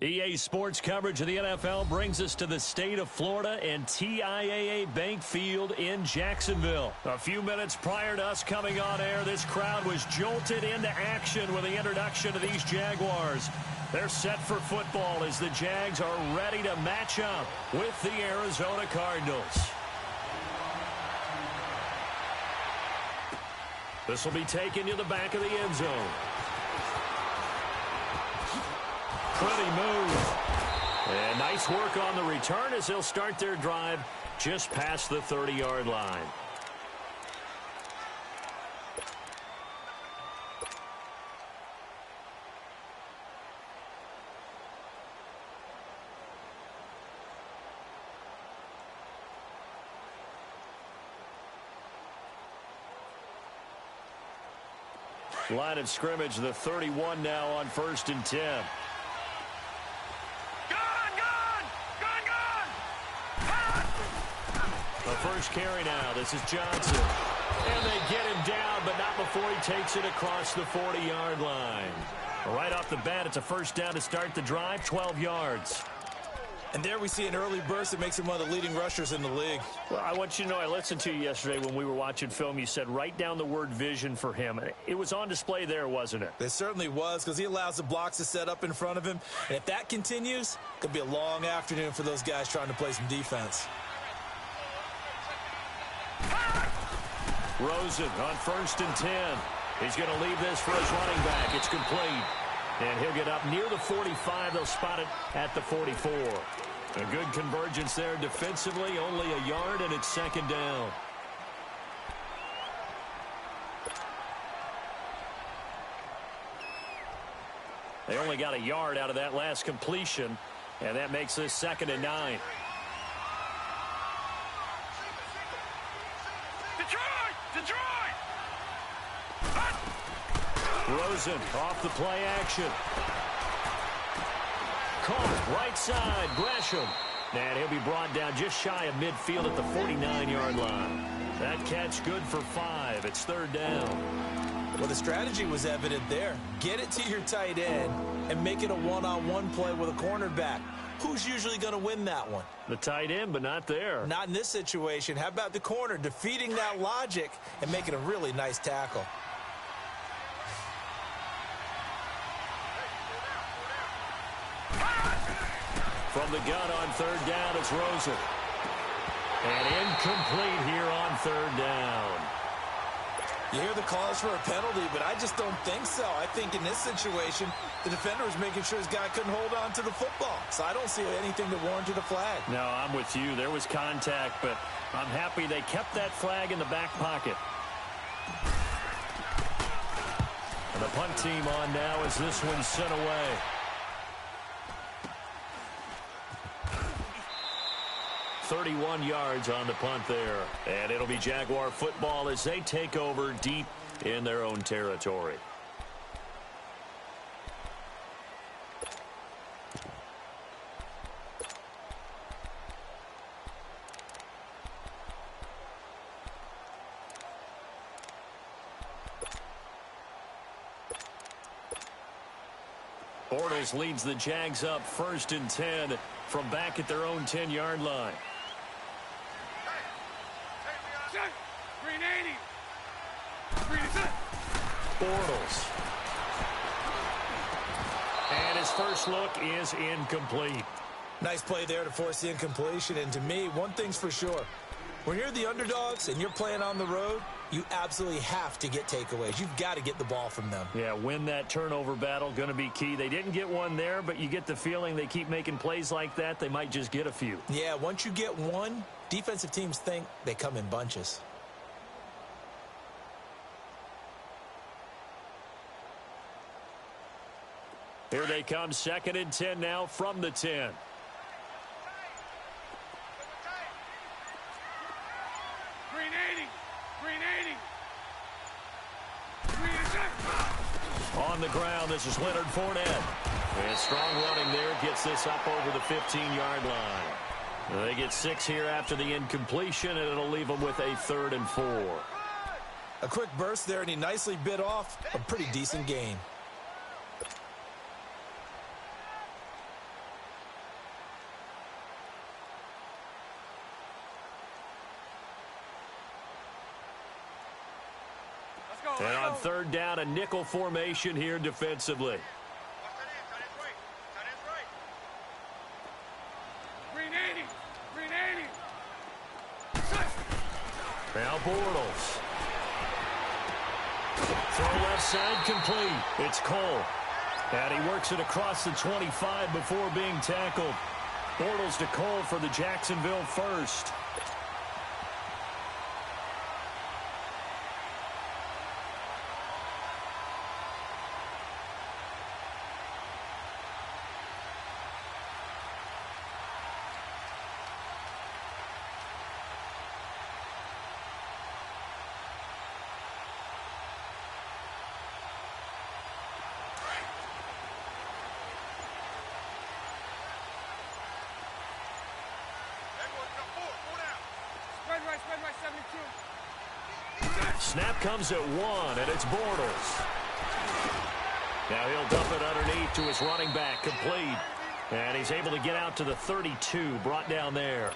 EA Sports coverage of the NFL brings us to the state of Florida and TIAA Bank Field in Jacksonville. A few minutes prior to us coming on air, this crowd was jolted into action with the introduction of these Jaguars. They're set for football as the Jags are ready to match up with the Arizona Cardinals. This will be taken to the back of the end zone. Pretty move. And nice work on the return as they'll start their drive just past the 30-yard line. Line of scrimmage, the 31 now on 1st and 10. The first carry now. This is Johnson. And they get him down, but not before he takes it across the 40-yard line. Right off the bat, it's a first down to start the drive, 12 yards. And there we see an early burst that makes him one of the leading rushers in the league. Well, I want you to know, I listened to you yesterday when we were watching film. You said write down the word vision for him. It was on display there, wasn't it? It certainly was, because he allows the blocks to set up in front of him. And if that continues, it could be a long afternoon for those guys trying to play some defense. Rosen on 1st and 10. He's going to leave this for his running back. It's complete. And he'll get up near the 45. They'll spot it at the 44. A good convergence there defensively. Only a yard, and it's second down. They only got a yard out of that last completion, and that makes this 2nd and 9. Rosen off the play action. Caught right side, Gresham. And he'll be brought down just shy of midfield at the 49-yard line. That catch good for 5. It's 3rd down. Well, the strategy was evident there. Get it to your tight end and make it a one-on-one play with a cornerback. Who's usually going to win that one? The tight end, but not there. Not in this situation. How about the corner defeating that logic and making a really nice tackle? From the gun on 3rd down, it's Rosen. And incomplete here on 3rd down. You hear the calls for a penalty, but I just don't think so. I think in this situation, the defender was making sure his guy couldn't hold on to the football. So I don't see anything that warranted a flag. No, I'm with you. There was contact, but I'm happy they kept that flag in the back pocket. And the punt team on now as this one's sent away. .31 yards on the punt there. And it'll be Jaguar football as they take over deep in their own territory. Bortles leads the Jags up 1st and 10 from back at their own 10-yard line. Bortles. And his first look is incomplete. Nice play there to force the incompletion. And to me, one thing's for sure. When you're the underdogs and you're playing on the road, you absolutely have to get takeaways. You've got to get the ball from them. Yeah, win that turnover battle, going to be key. They didn't get one there, but you get the feeling they keep making plays like that, they might just get a few. Yeah, once you get one, defensive teams think they come in bunches. Here they come, 2nd and 10 now from the 10. On the ground, this is Leonard Fournette. And strong running there, gets this up over the 15-yard line. They get 6 here after the incompletion, and it'll leave them with a 3rd and 4. A quick burst there, and he nicely bit off a pretty decent gain. And on 3rd down, a nickel formation here defensively. Now Bortles. Throw left side complete. It's Cole. And he works it across the 25 before being tackled. Bortles to Cole for the Jacksonville first. Snap comes at 1, and it's Bortles. Now he'll dump it underneath to his running back, complete. And he's able to get out to the 32, brought down there.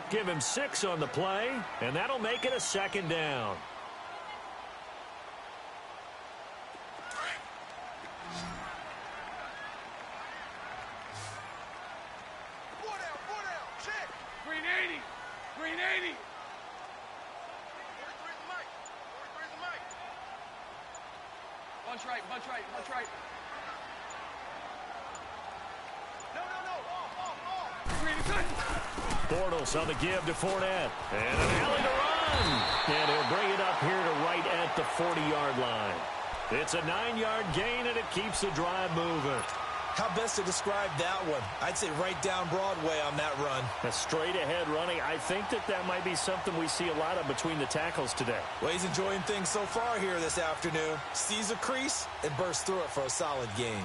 Give him 6 on the play, and that'll make it a 2nd down. Bunch right. Bortles on the give to Fournette. And an alley to run. And he'll bring it up here to right at the 40-yard line. It's a 9-yard gain, and it keeps the drive moving. How best to describe that one? I'd say right down Broadway on that run. A straight-ahead running. I think that might be something we see a lot of between the tackles today. Well, he's enjoying things so far here this afternoon. Sees a crease and bursts through it for a solid gain.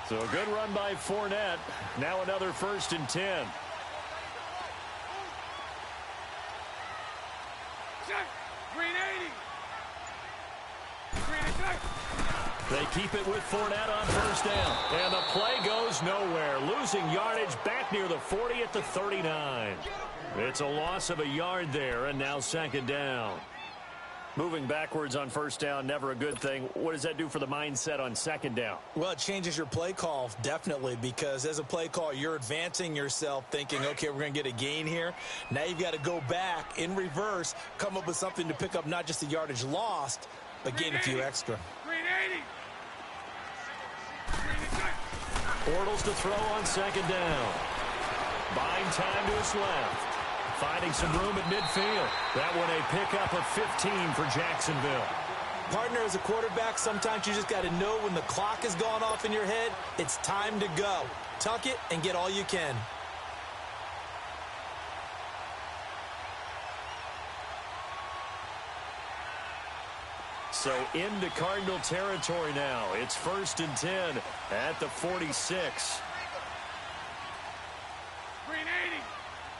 So a good run by Fournette. Now another 1st and 10. They keep it with Fournette on 1st down. And the play goes nowhere. Losing yardage back near the 40 at the 39. It's a loss of a yard there, and now 2nd down. Moving backwards on 1st down, never a good thing. What does that do for the mindset on 2nd down? Well, it changes your play call, definitely, because as a play call, you're advancing yourself thinking, okay, we're going to get a gain here. Now you've got to go back in reverse, come up with something to pick up not just the yardage lost, but gain a few extra. Bortles to throw on 2nd down. Buying time to his left. Finding some room at midfield. That one a pickup of 15 for Jacksonville. Partner, as a quarterback, sometimes you just got to know when the clock has gone off in your head, it's time to go. Tuck it and get all you can. So into Cardinal territory now. It's 1st and 10 at the 46. Green 80.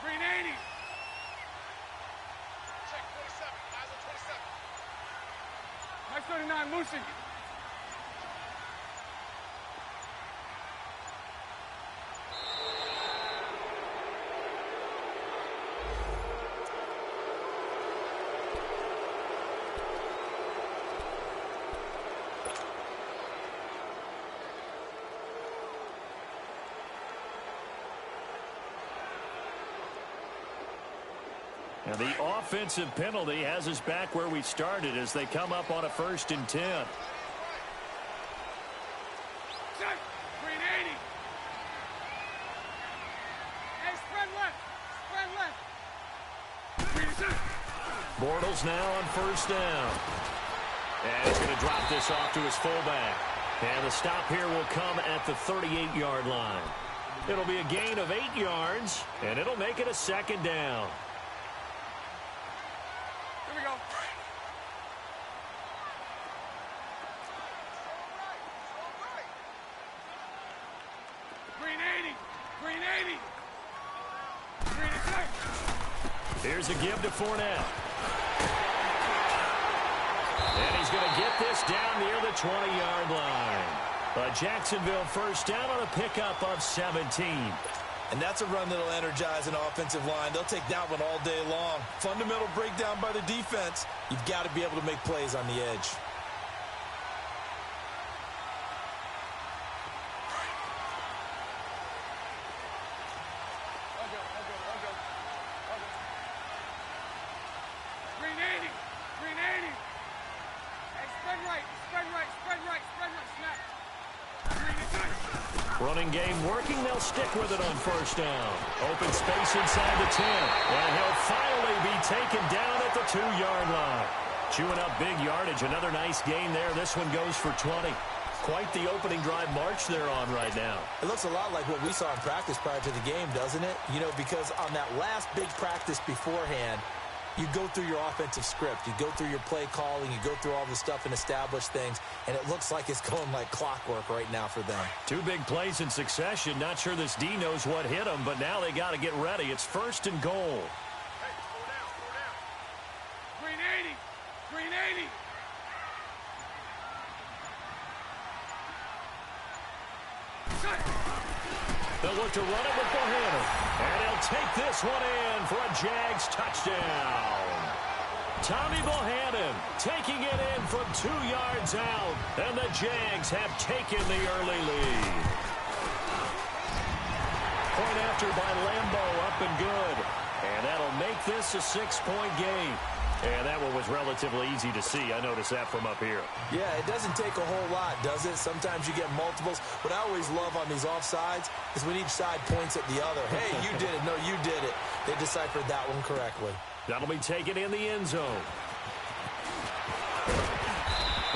Green 80. Check 47. Eyes on 27. Nice 39, Lucy. And the offensive penalty has us back where we started as they come up on a 1st and 10. Green 80. Hey, spread left. Spread left. Bortles now on 1st down. And he's going to drop this off to his fullback. And the stop here will come at the 38-yard line. It'll be a gain of 8 yards, and it'll make it a 2nd down. Here we go. Green 80. Here's a give to Fournette. And he's going to get this down near the 20-yard line. A Jacksonville first down on a pickup of 17. And that's a run that'll energize an offensive line. They'll take that one all day long. Fundamental breakdown by the defense. You've got to be able to make plays on the edge. Running game working. They'll stick with it on first down. Open space inside the 10. And he'll finally be taken down at the 2-yard line. Chewing up big yardage. Another nice gain there. This one goes for 20. Quite the opening drive march they're on right now. It looks a lot like what we saw in practice prior to the game, doesn't it? You know, because on that last big practice beforehand, you go through your offensive script. You go through your play calling. You go through all the stuff and establish things. And it looks like it's going like clockwork right now for them. 2 big plays in succession. Not sure this D knows what hit them, but now they got to get ready. It's 1st and goal. Hey, slow down. Green 80. Green 80. They'll look to run it with Bohannon. And he'll take this one in for a Jags touchdown. Tommy Bohannon taking it in from 2 yards out. And the Jags have taken the early lead. Point after by Lambo, up and good. And that'll make this a 6-point game. And that one was relatively easy to see. I noticed that from up here. Yeah, it doesn't take a whole lot, does it? Sometimes you get multiples. What I always love on these offsides is when each side points at the other. Hey, you did it. No, you did it. They deciphered that one correctly. That'll be taken in the end zone.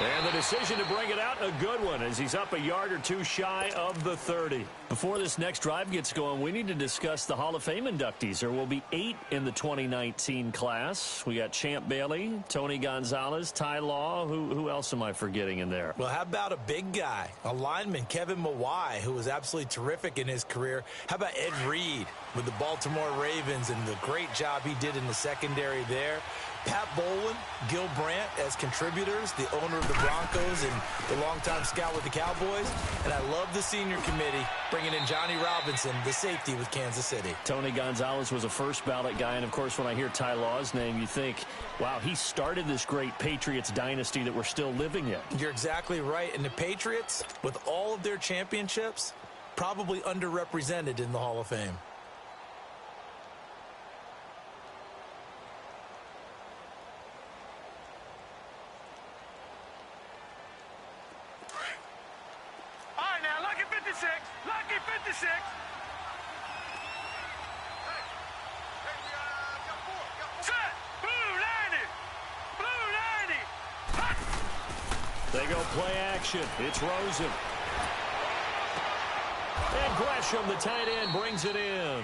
And the decision to bring it out, a good one, as he's up a yard or 2 shy of the 30. Before this next drive gets going, we need to discuss the Hall of Fame inductees. There will be 8 in the 2019 class. We got Champ Bailey, Tony Gonzalez, Ty Law. Who else am I forgetting in there? Well, how about a big guy, a lineman, Kevin Mawai, who was absolutely terrific in his career. How about Ed Reed with the Baltimore Ravens and the great job he did in the secondary there? Pat Bowlen, Gil Brandt as contributors, the owner of the Broncos and the longtime scout with the Cowboys. And I love the senior committee bringing in Johnny Robinson, the safety with Kansas City. Tony Gonzalez was a first ballot guy. And, of course, when I hear Ty Law's name, you think, wow, he started this great Patriots dynasty that we're still living in. You're exactly right. And the Patriots, with all of their championships, probably underrepresented in the Hall of Fame. Lucky 56. Set. Blue 90. They go play action. It's Rosen. And Gresham, the tight end, brings it in.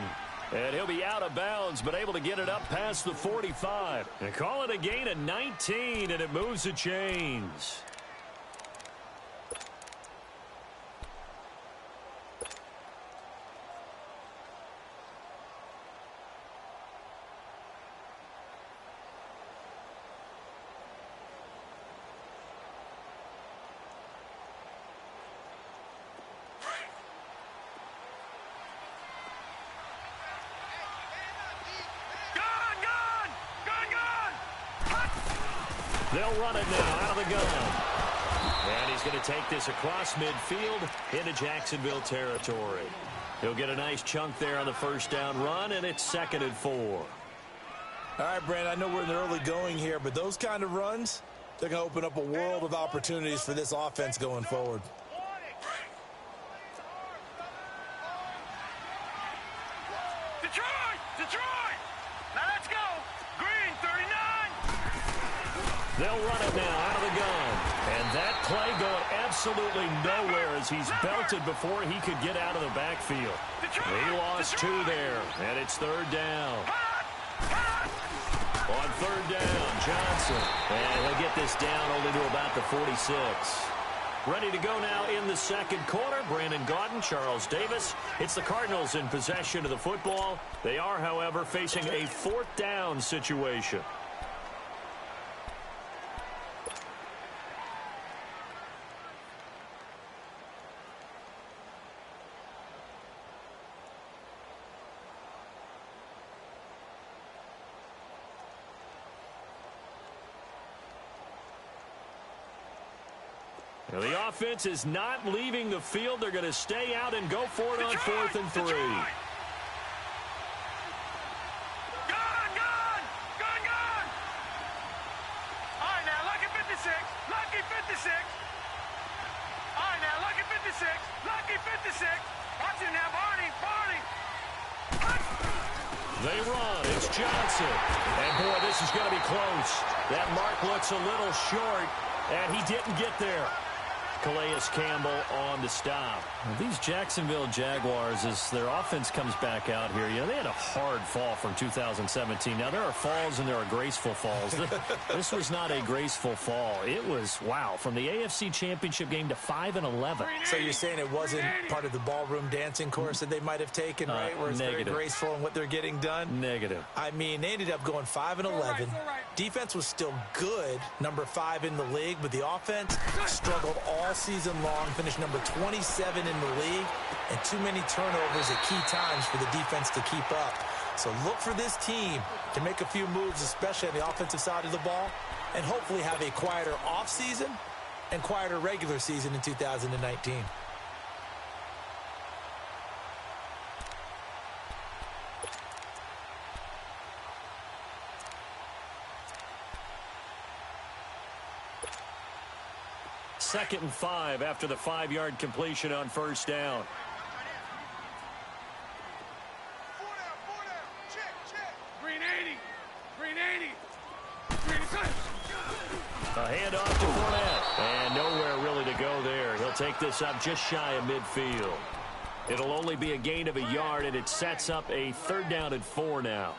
And he'll be out of bounds, but able to get it up past the 45. And call it a gain of 19, and it moves the chains. They'll run it now out of the gun. And he's going to take this across midfield into Jacksonville territory. He'll get a nice chunk there on the first down run, and it's 2nd and 4. All right, Brandon, I know we're in the early going here, but those kind of runs, they're going to open up a world of opportunities for this offense going forward. Detroit! Now let's go! Green, 39! They'll run it now out of the gun. And that play going absolutely nowhere as he's belted before he could get out of the backfield. He lost 2 there, and it's 3rd down. On 3rd down, Johnson. And he'll get this down only to about the 46. Ready to go now in the second quarter. Brandon Gaudin, Charles Davis. It's the Cardinals in possession of the football. They are, however, facing a fourth down situation. Now, the offense is not leaving the field. They're going to stay out and go for it on 4th and 3. Lucky 56. All right, now, lucky 56. Lucky 56. Watch it now, Barney. They run. It's Johnson. And, boy, this is going to be close. That mark looks a little short, and he didn't get there. Calais Campbell on the stop. Well, these Jacksonville Jaguars, as their offense comes back out here, they had a hard fall from 2017. Now, there are falls and there are graceful falls. This was not a graceful fall. It was, wow, from the AFC Championship game to 5-11. So you're saying it wasn't part of the ballroom dancing course that they might have taken, right? Where it's very graceful in what they're getting done? Negative. I mean, they ended up going 5-11. Defense was still good, number 5 in the league, but the offense struggled all season long, finished number 27 in the league, and too many turnovers at key times for the defense to keep up. So look for this team to make a few moves, especially on the offensive side of the ball, and hopefully have a quieter offseason and quieter regular season in 2019. Second and 5 after the 5-yard completion on first down. Green 80. Green 80. Green 80. A handoff to Fournette. And nowhere really to go there. He'll take this up just shy of midfield. It'll only be a gain of a yard, and it sets up a 3rd down and 4 now.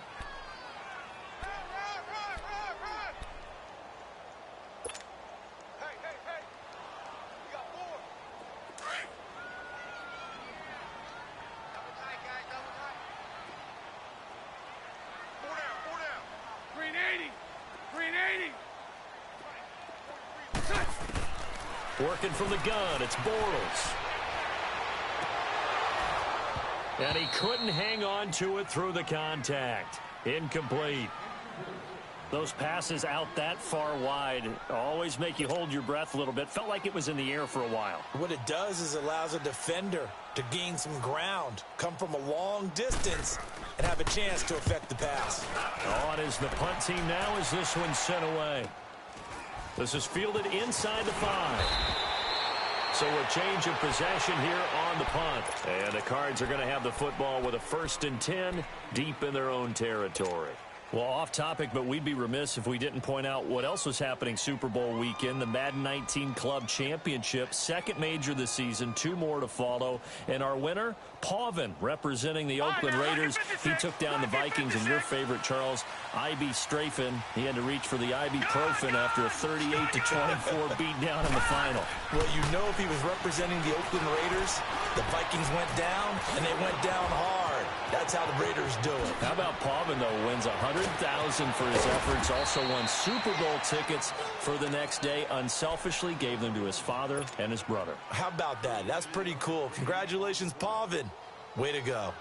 Working from the gun, it's Bortles. And he couldn't hang on to it through the contact. Incomplete. Those passes out that far wide always make you hold your breath a little bit. Felt like it was in the air for a while. What it does is allows a defender to gain some ground, come from a long distance, and have a chance to affect the pass. On is the punt team now as this one's sent away. This is fielded inside the 5. So a change of possession here on the punt. And the Cards are going to have the football with a 1st and 10 deep in their own territory. Well, off topic, but we'd be remiss if we didn't point out what else was happening Super Bowl weekend. The Madden 19 Club Championship, 2nd major this season, 2 more to follow. And our winner, Pauvin, representing the Oakland Raiders. He took down the Vikings, and your favorite, Charles, Ibuprofen. He had to reach for the ibuprofen after a 38-24 beatdown in the final. Well, you know, if he was representing the Oakland Raiders, the Vikings went down, and they went down hard. That's how the Raiders do it. How about Pauvin, though, wins $100,000 for his efforts, also won Super Bowl tickets for the next day, unselfishly gave them to his father and his brother. How about that? That's pretty cool. Congratulations, Pauvin. Way to go.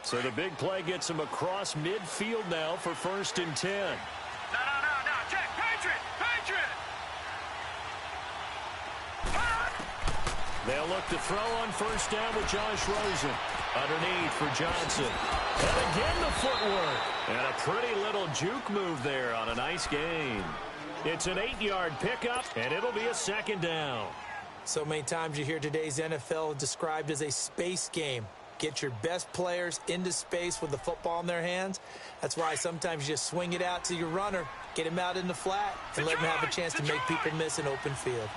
So the big play gets him across midfield now for 1st and 10. No. Check. Patriot. They'll look to throw on 1st down with Josh Rosen. Underneath for Johnson. And again the footwork. And a pretty little juke move there on a nice gain. It's an 8-yard pickup, and it'll be a 2nd down. So many times you hear today's NFL described as a space game. Get your best players into space with the football in their hands. That's why sometimes you just swing it out to your runner, get him out in the flat, and let him have a chance to make people miss an open field.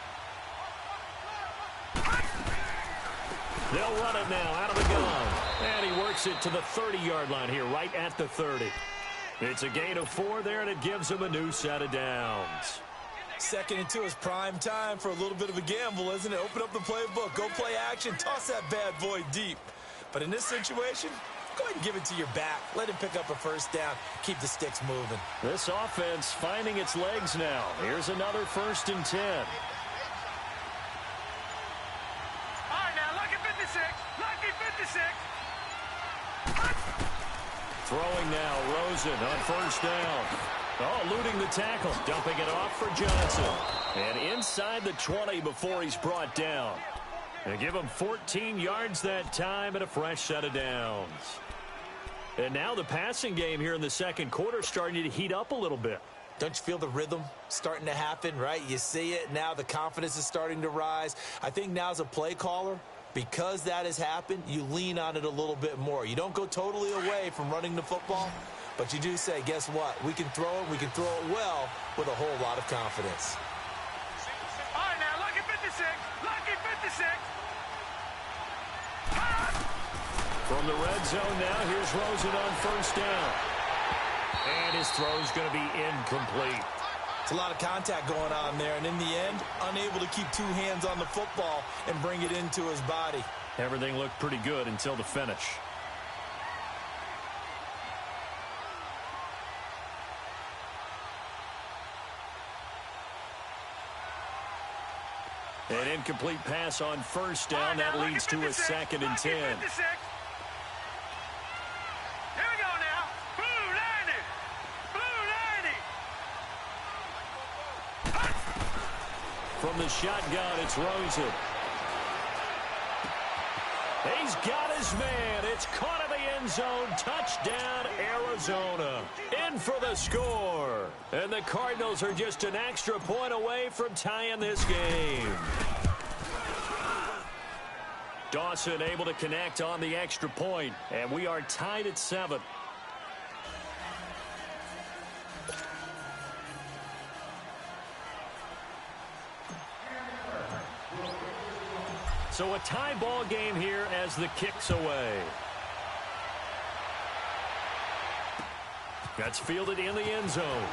They'll run it now out of the gun. And he works it to the 30-yard line here, right at the 30. It's a gain of 4 there, and it gives them a new set of downs. 2nd and 2 is prime time for a little bit of a gamble, isn't it? Open up the playbook, go play action, toss that bad boy deep. But in this situation, go ahead and give it to your back. Let him pick up a first down. Keep the sticks moving. This offense finding its legs now. Here's another 1st and 10. All right, now, lucky 56. Lucky 56. Throwing now, Rosen on 1st down. Oh, eluding the tackle. Dumping it off for Johnson. And inside the 20 before he's brought down. They give him 14 yards that time and a fresh set of downs. And now the passing game here in the 2nd quarter starting to heat up a little bit. Don't you feel the rhythm starting to happen, right? You see it. Now the confidence is starting to rise. I think now as a play caller, because that has happened, you lean on it a little bit more. You don't go totally away from running the football, but you do say, guess what? We can throw it. We can throw it well with a whole lot of confidence. All right, now, lucky 56. Lucky 56. From the red zone now, here's Rosen on 1st down. And his throw's going to be incomplete. It's a lot of contact going on there, and in the end, unable to keep 2 hands on the football and bring it into his body. Everything looked pretty good until the finish. An incomplete pass on 1st down. That leads to a 2nd and 10. Here we go now. Blue 90. Blue 90. From the shotgun, it's Rosen. He's got his man. It's caught in the end zone. Touchdown, Arizona. In for the score. And the Cardinals are just an extra point away from tying this game. Dawson able to connect on the extra point, and we are tied at 7. So a tie ball game here as the kick's away. That's fielded in the end zone.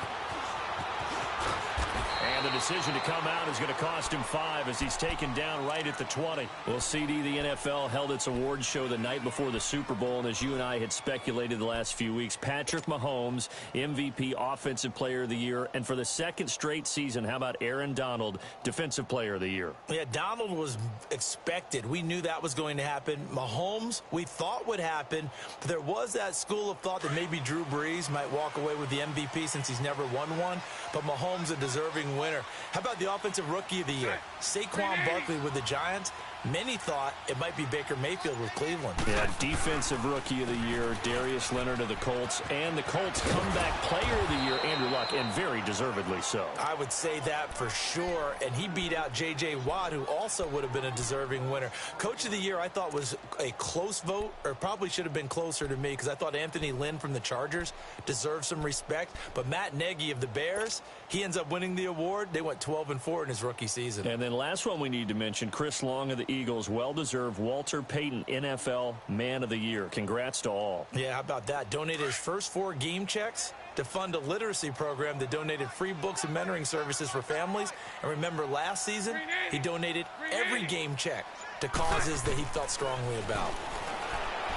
And the decision to come out is going to cost him 5 as he's taken down right at the 20. Well, CD, the NFL held its awards show the night before the Super Bowl, and as you and I had speculated the last few weeks, Patrick Mahomes, MVP, Offensive Player of the Year, and for the 2nd straight season, how about Aaron Donald, Defensive Player of the Year? Yeah, Donald was expected. We knew that was going to happen. Mahomes, we thought would happen. But there was that school of thought that maybe Drew Brees might walk away with the MVP since he's never won one. But Mahomes a deserving winner. How about the Offensive Rookie of the Year? Saquon Barkley with the Giants. Many thought it might be Baker Mayfield with Cleveland. Yeah, Defensive Rookie of the Year, Darius Leonard of the Colts, and the Colts Comeback Player of the Year, Andrew Luck, and very deservedly so. I would say that for sure, and he beat out J.J. Watt, who also would have been a deserving winner. Coach of the Year, I thought was a close vote, or probably should have been closer to me, because I thought Anthony Lynn from the Chargers deserved some respect, but Matt Nagy of the Bears, he ends up winning the award. They went 12-4 in his rookie season. And then last one we need to mention, Chris Long of the Eagles, well-deserved Walter Payton NFL Man of the Year. Congrats to all. Yeah, how about that? Donated his first 4 game checks to fund a literacy program that donated free books and mentoring services for families. And remember, last season, he donated every game check to causes that he felt strongly about.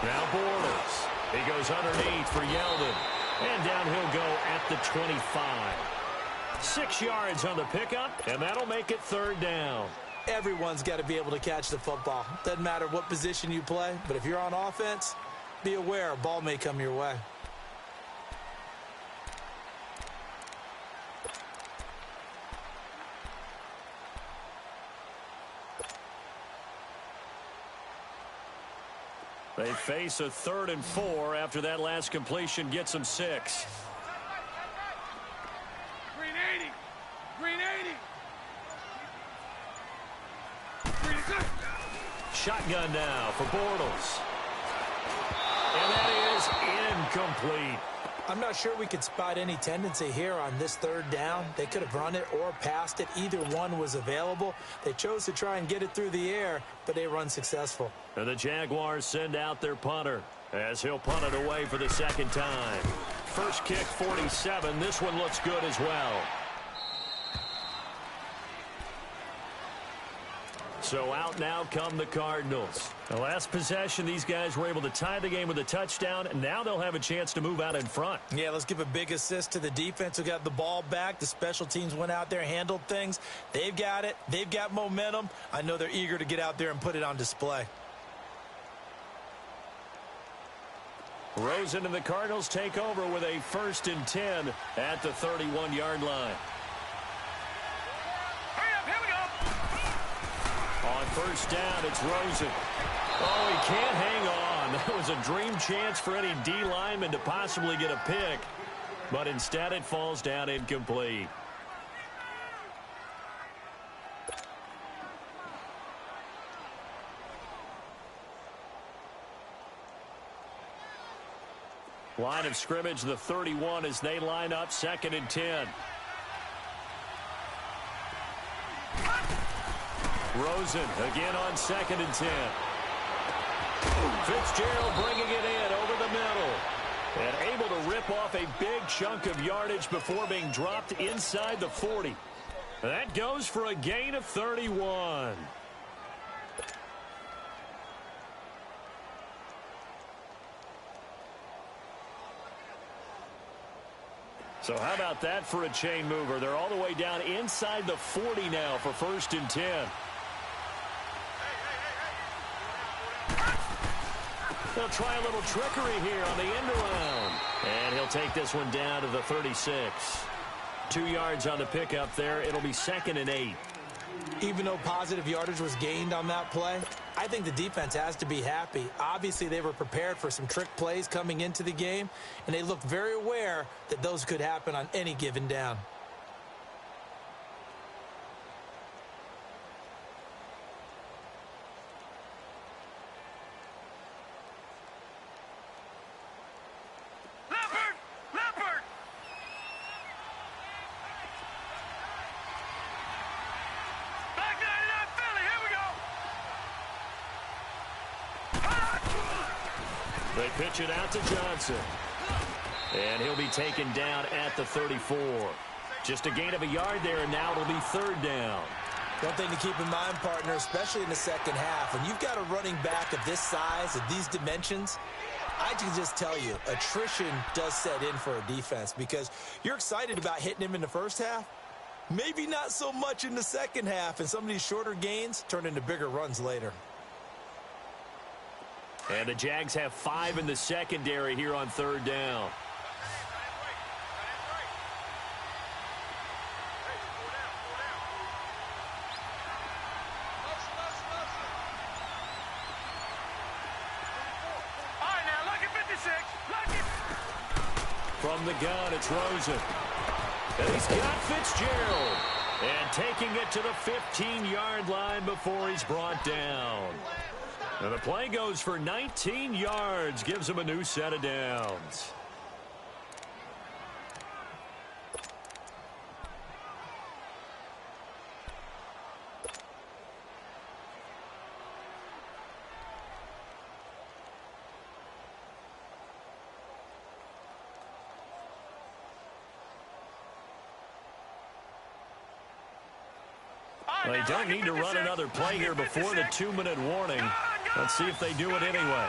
Now Bortles. He goes underneath for Yeldon. And down he'll go at the 25. 6 yards on the pickup, and that'll make it 3rd down. Everyone's got to be able to catch the football. Doesn't matter what position you play, but if you're on offense, be aware a ball may come your way. They face a 3rd and 4 after that last completion gets them 6. Green 80. Green 80. Shotgun now for Bortles. And that is incomplete. I'm not sure we could spot any tendency here on this 3rd down. They could have run it or passed it. Either one was available. They chose to try and get it through the air, but they run successful. And the Jaguars send out their punter as he'll punt it away for the 2nd time. first kick, 47. This one looks good as well. So out now come the Cardinals. The last possession, these guys were able to tie the game with a touchdown, and now they'll have a chance to move out in front. Yeah, let's give a big assist to the defense who got the ball back. The special teams went out there, handled things. They've got it. They've got momentum. I know they're eager to get out there and put it on display. Rosen and the Cardinals take over with a 1st and 10 at the 31-yard line. On first down, it's Rosen. Oh, he can't hang on. That was a dream chance for any D lineman to possibly get a pick, but instead it falls down incomplete. Line of scrimmage, the 31, as they line up 2nd and 10. Rosen again on 2nd and 10. Fitzgerald bringing it in over the middle. And able to rip off a big chunk of yardage before being dropped inside the 40. That goes for a gain of 31. So how about that for a chain mover? They're all the way down inside the 40 now for 1st and 10. They'll try a little trickery here on the end around. And he'll take this one down to the 36. 2 yards on the pickup there. It'll be 2nd and 8. Even though positive yardage was gained on that play, I think the defense has to be happy. Obviously, they were prepared for some trick plays coming into the game, and they looked very aware that those could happen on any given down. They pitch it out to Johnson. And he'll be taken down at the 34. Just a gain of a yard there, and now it'll be 3rd down. One thing to keep in mind, partner, especially in the second half, when you've got a running back of this size, of these dimensions, I can just tell you, attrition does set in for a defense because you're excited about hitting him in the first half. Maybe not so much in the second half, and some of these shorter gains turn into bigger runs later. And the Jags have 5 in the secondary here on 3rd down. From the gun, it's Rosen. And he's got Fitzgerald. And taking it to the 15-yard line before he's brought down. And the play goes for 19 yards, gives him a new set of downs. They don't need to run another play here before the 2-minute warning. Let's see if they do it anyway.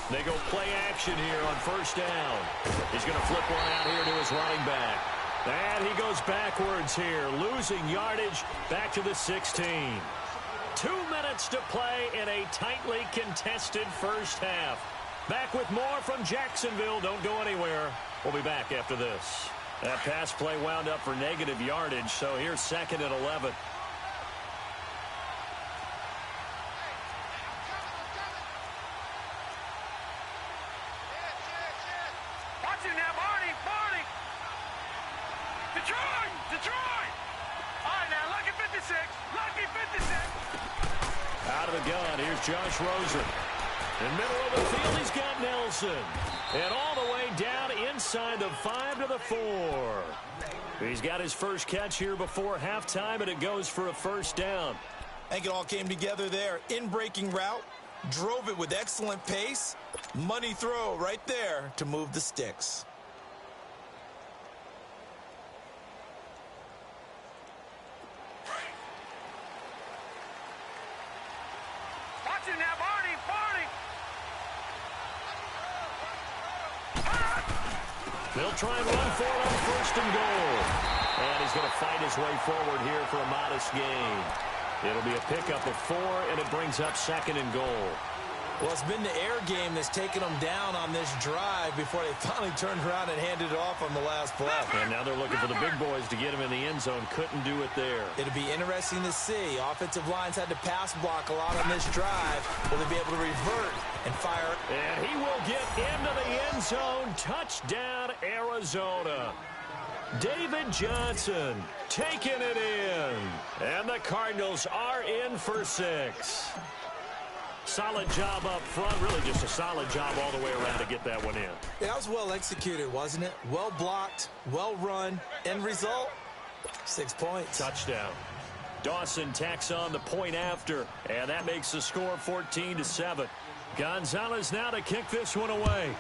They go play action here on 1st down. He's going to flip one out here to his running back. And he goes backwards here, losing yardage back to the 16. 2 minutes to play in a tightly contested first half. Back with more from Jacksonville. Don't go anywhere. We'll be back after this. That pass play wound up for negative yardage, so here's 2nd and 11. Watch it now, Barney! Detroit! All right, now, lucky 56. Out of the gun, here's Josh Rosen. In the middle of the field, he's got Nelson. And all the way down inside the 5 to the 4. He's got his first catch here before halftime, and it goes for a 1st down. I think it all came together there. In-breaking route, Drove it with excellent pace. Money throw right there to move the sticks. Watch it now, Barney, Barney. They'll try and run for it on first and goal. And he's going to fight his way forward here for a modest gain. It'll be a pickup of 4, and it brings up second and goal. Well, it's been the air game that's taken them down on this drive before they finally turned around and handed it off on the last play. And now they're looking for the big boys to get him in the end zone. Couldn't do it there. It'll be interesting to see. Offensive lines had to pass block a lot on this drive. Will they be able to revert and fire? And he will get into the end zone. Touchdown, Arizona. David Johnson taking it in. And the Cardinals are in for 6. Solid job up front. Really just a solid job all the way around to get that one in. Yeah, that was well executed, wasn't it? Well blocked, well run. End result, 6 points. Touchdown. Dawson tacks on the point after. And that makes the score 14-7. Gonzalez now to kick this one away.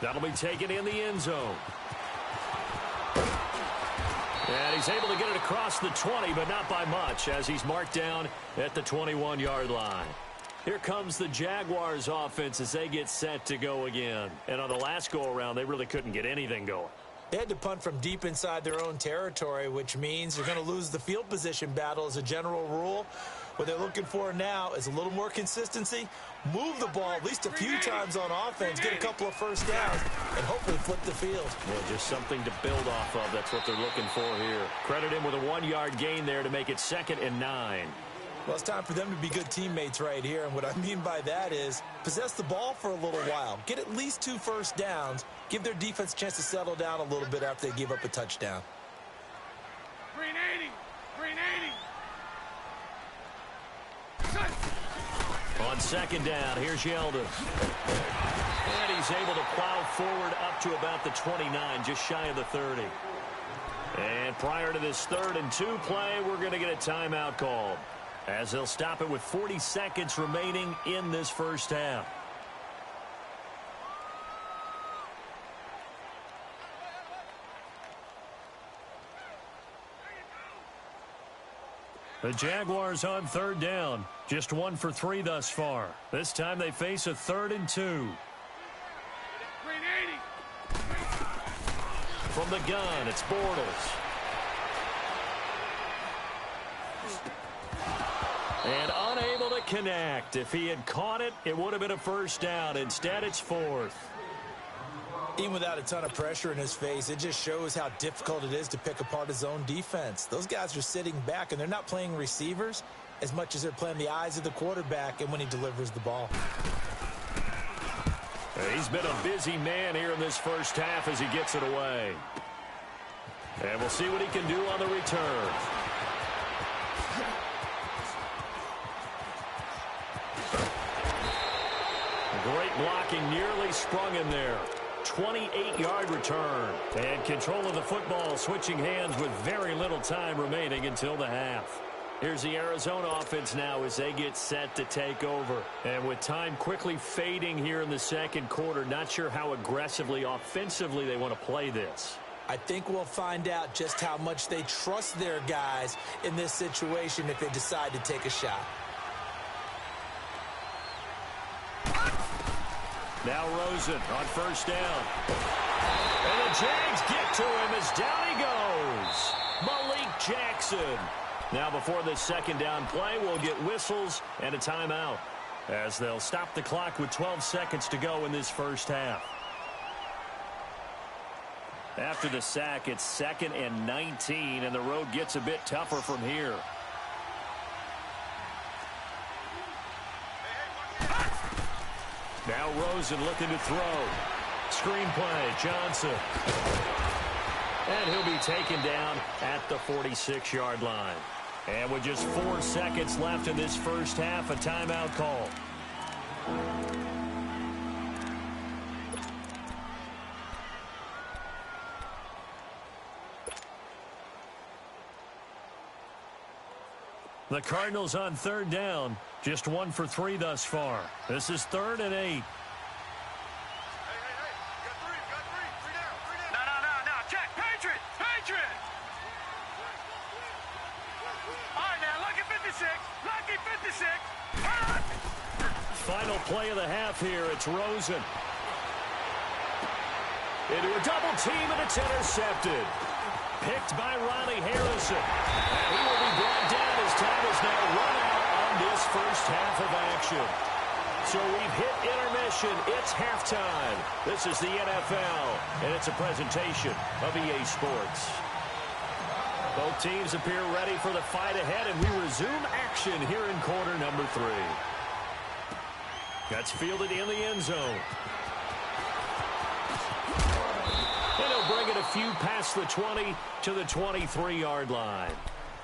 That'll be taken in the end zone. And he's able to get it across the 20, but not by much, as he's marked down at the 21-yard line. Here comes the Jaguars offense as they get set to go again. And on the last go-around, they really couldn't get anything going. They had to punt from deep inside their own territory, which means they're going to lose the field position battle as a general rule. What they're looking for now is a little more consistency, move the ball at least a few times on offense, get a couple of first downs, and hopefully flip the field. Well, just something to build off of. That's what they're looking for here. Credit him with a 1-yard gain there to make it 2nd and 9. Well, it's time for them to be good teammates right here, and what I mean by that is possess the ball for a little while, get at least 2 first downs, give their defense a chance to settle down a little bit after they give up a touchdown. Green 80. Green 80. On 2nd down, here's Yeldon. And he's able to plow forward up to about the 29, just shy of the 30. And prior to this 3rd and 2 play, we're going to get a timeout called, as they'll stop it with 40 seconds remaining in this first half. The Jaguars on 3rd down. Just 1 for 3 thus far. This time they face a 3rd and 2. Green 80. From the gun, it's Bortles. And unable to connect. If he had caught it, it would have been a first down. Instead, it's 4th. Even without a ton of pressure in his face, it just shows how difficult it is to pick apart his own defense. Those guys are sitting back, and they're not playing receivers as much as they're playing the eyes of the quarterback and when he delivers the ball. He's been a busy man here in this first half as he gets it away. And we'll see what he can do on the return. Great blocking, nearly sprung him there. 28-yard return. And control of the football, switching hands with very little time remaining until the half. Here's the Arizona offense now as they get set to take over. And with time quickly fading here in the second quarter, not sure how aggressively, offensively they want to play this. I think we'll find out just how much they trust their guys in this situation if they decide to take a shot. Now Rosen on first down. And the Jags get to him as down he goes. Malik Jackson. Now before this second down play, we'll get whistles and a timeout as they'll stop the clock with 12 seconds to go in this first half. After the sack, it's 2nd and 19, and the road gets a bit tougher from here. Now Rosen looking to throw. Screen play, Johnson. And he'll be taken down at the 46-yard line. And with just 4 seconds left in this first half, a timeout call. The Cardinals on third down. Just 1 for 3 thus far. This is 3rd and 8. Hey. Got three. Three down. No. Check. Patriot. All right, now, lucky 56. Final play of the half here. It's Rosen. Into a double team, and it's intercepted. Picked by Ronnie Harrison. And he will be brought down as time is now run out on this first half of action. So we've hit intermission. It's halftime. This is the NFL, and it's a presentation of EA Sports. Both teams appear ready for the fight ahead, and we resume action here in quarter number 3. That's fielded in the end zone. And he'll bring it a few past the 20 to the 23-yard line.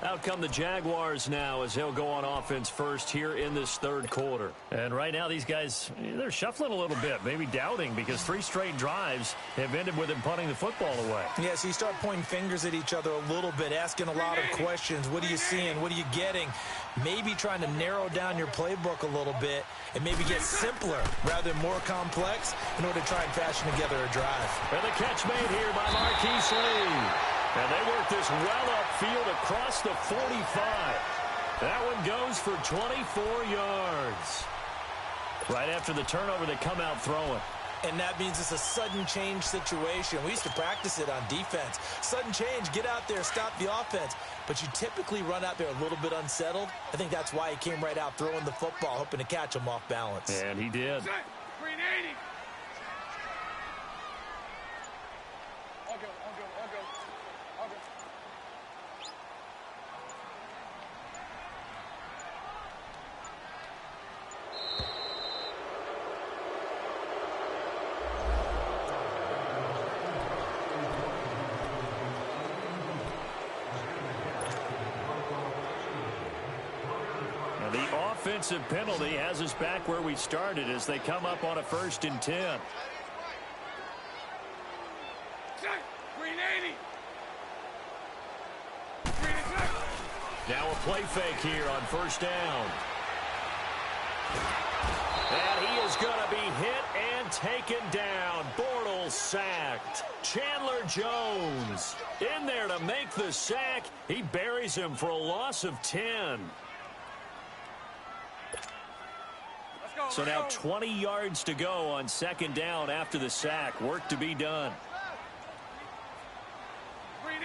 Out come the Jaguars now as they'll go on offense first here in this third quarter. And right now these guys, they're shuffling a little bit, maybe doubting, because 3 straight drives have ended with them punting the football away. Yeah, so you start pointing fingers at each other a little bit, asking a lot of questions. What are you seeing? What are you getting? Maybe trying to narrow down your playbook a little bit and maybe get simpler rather than more complex in order to try and fashion together a drive. And the catch made here by Marquise Lee. And they work this well upfield across the 45. That one goes for 24 yards. Right after the turnover, they come out throwing. And that means it's a sudden change situation. We used to practice it on defense. Sudden change, get out there, stop the offense. But you typically run out there a little bit unsettled. I think that's why he came right out throwing the football, hoping to catch him off balance. And he did. Green 80. I'll go. The offensive penalty has us back where we started as they come up on a 1st and 10. Green 80. Now a play fake here on 1st down. And he is going to be hit and taken down. Bortles sacked. Chandler Jones in there to make the sack. He buries him for a loss of 10. So now 20 yards to go on 2nd down after the sack. Work to be done. Green 80.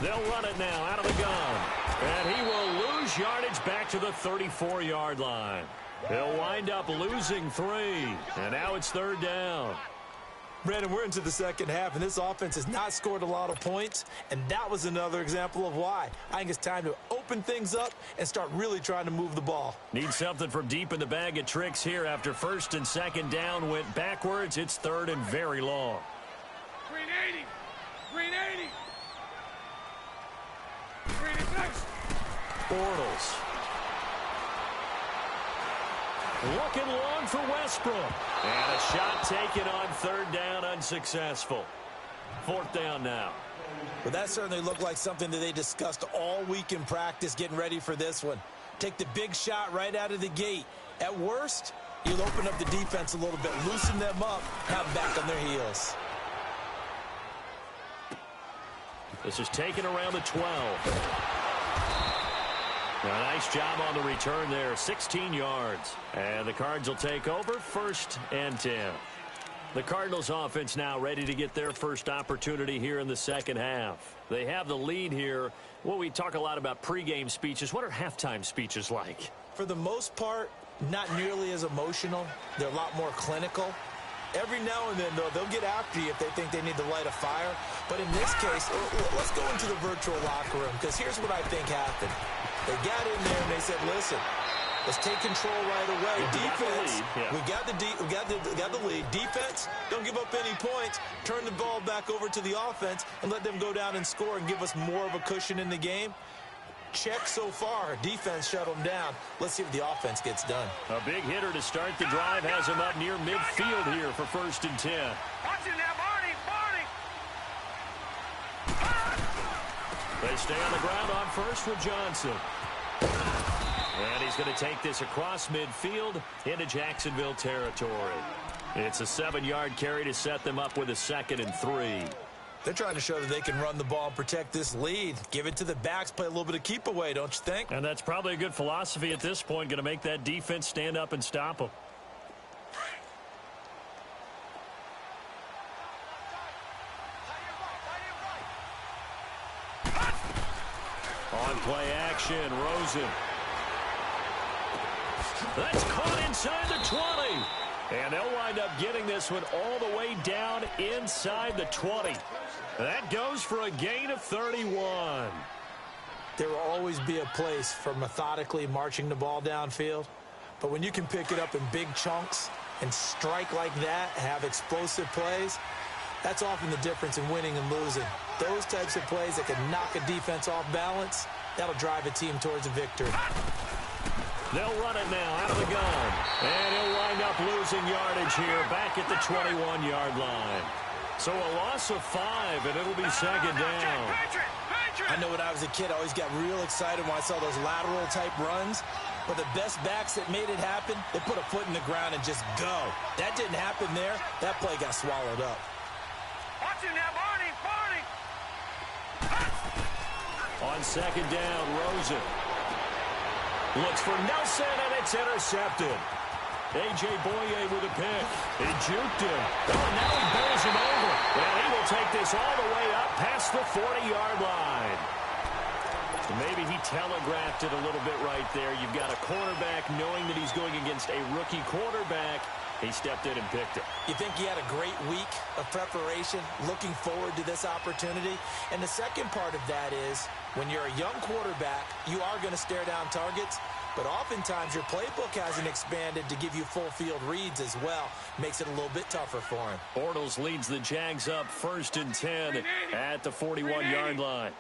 They'll run it now out of the gun. And he will lose yardage back to the 34-yard line. He'll wind up losing 3. And now it's 3rd down. Brandon, we're into the second half, and this offense has not scored a lot of points, and that was another example of why. I think it's time to open things up and start really trying to move the ball. Need something from deep in the bag of tricks here after 1st and 2nd down went backwards. It's 3rd and very long. Green 80. Green 86. Bortles. Looking long for Westbrook. And a shot taken on 3rd down, unsuccessful. 4th down now. But that certainly looked like something that they discussed all week in practice getting ready for this one. Take the big shot right out of the gate. At worst, you'll open up the defense a little bit, loosen them up, have them back on their heels. This is taken around the 12. A nice job on the return there, 16 yards. And the Cards will take over 1st and 10. The Cardinals offense now ready to get their first opportunity here in the second half. They have the lead here. Well, we talk a lot about pregame speeches. What are halftime speeches like? For the most part, not nearly as emotional. They're a lot more clinical. Every now and then, though, they'll get after you if they think they need to light a fire. But in this case, let's go into the virtual locker room, because here's what I think happened. They got in there and they said, listen, let's take control right away. Defense, we got the lead. Defense, don't give up any points. Turn the ball back over to the offense and let them go down and score and give us more of a cushion in the game. Check so far. Defense shut them down. Let's see if the offense gets done. A big hitter to start the drive has him up near midfield here for 1st and 10. Watch it now, Barney. They stay on the ground on first with Johnson. And he's going to take this across midfield into Jacksonville territory. It's a 7-yard carry to set them up with a 2nd and 3. They're trying to show that they can run the ball and protect this lead. Give it to the backs, play a little bit of keep away, don't you think? And that's probably a good philosophy at this point, going to make that defense stand up and stop them. On play action, Rosen. That's caught inside the 20. And they'll wind up getting this one all the way down inside the 20. That goes for a gain of 31. There will always be a place for methodically marching the ball downfield. But when you can pick it up in big chunks and strike like that, have explosive plays, that's often the difference in winning and losing. Those types of plays that can knock a defense off balance, that'll drive a team towards a victory. They'll run it now out of the gun. And he'll wind up losing yardage here back at the 21-yard line. So a loss of 5, and it'll be 2nd down. I know when I was a kid, I always got real excited when I saw those lateral-type runs. But the best backs that made it happen, they put a foot in the ground and just go. That didn't happen there. That play got swallowed up. Watch it now, Barney, Barney. On 2nd down, Rosen looks for Nelson, and it's intercepted. A.J. Boye with a pick. He juked him. Oh, now he bowls him over. And he will take this all the way up past the 40-yard line. Maybe he telegraphed it a little bit right there. You've got a cornerback knowing that he's going against a rookie quarterback. He stepped in and picked it. You think he had a great week of preparation, looking forward to this opportunity? And the second part of that is, when you're a young quarterback, you are going to stare down targets, but oftentimes your playbook hasn't expanded to give you full field reads as well. Makes it a little bit tougher for him. Bortles leads the Jags up 1st and 10 at the 41-yard line.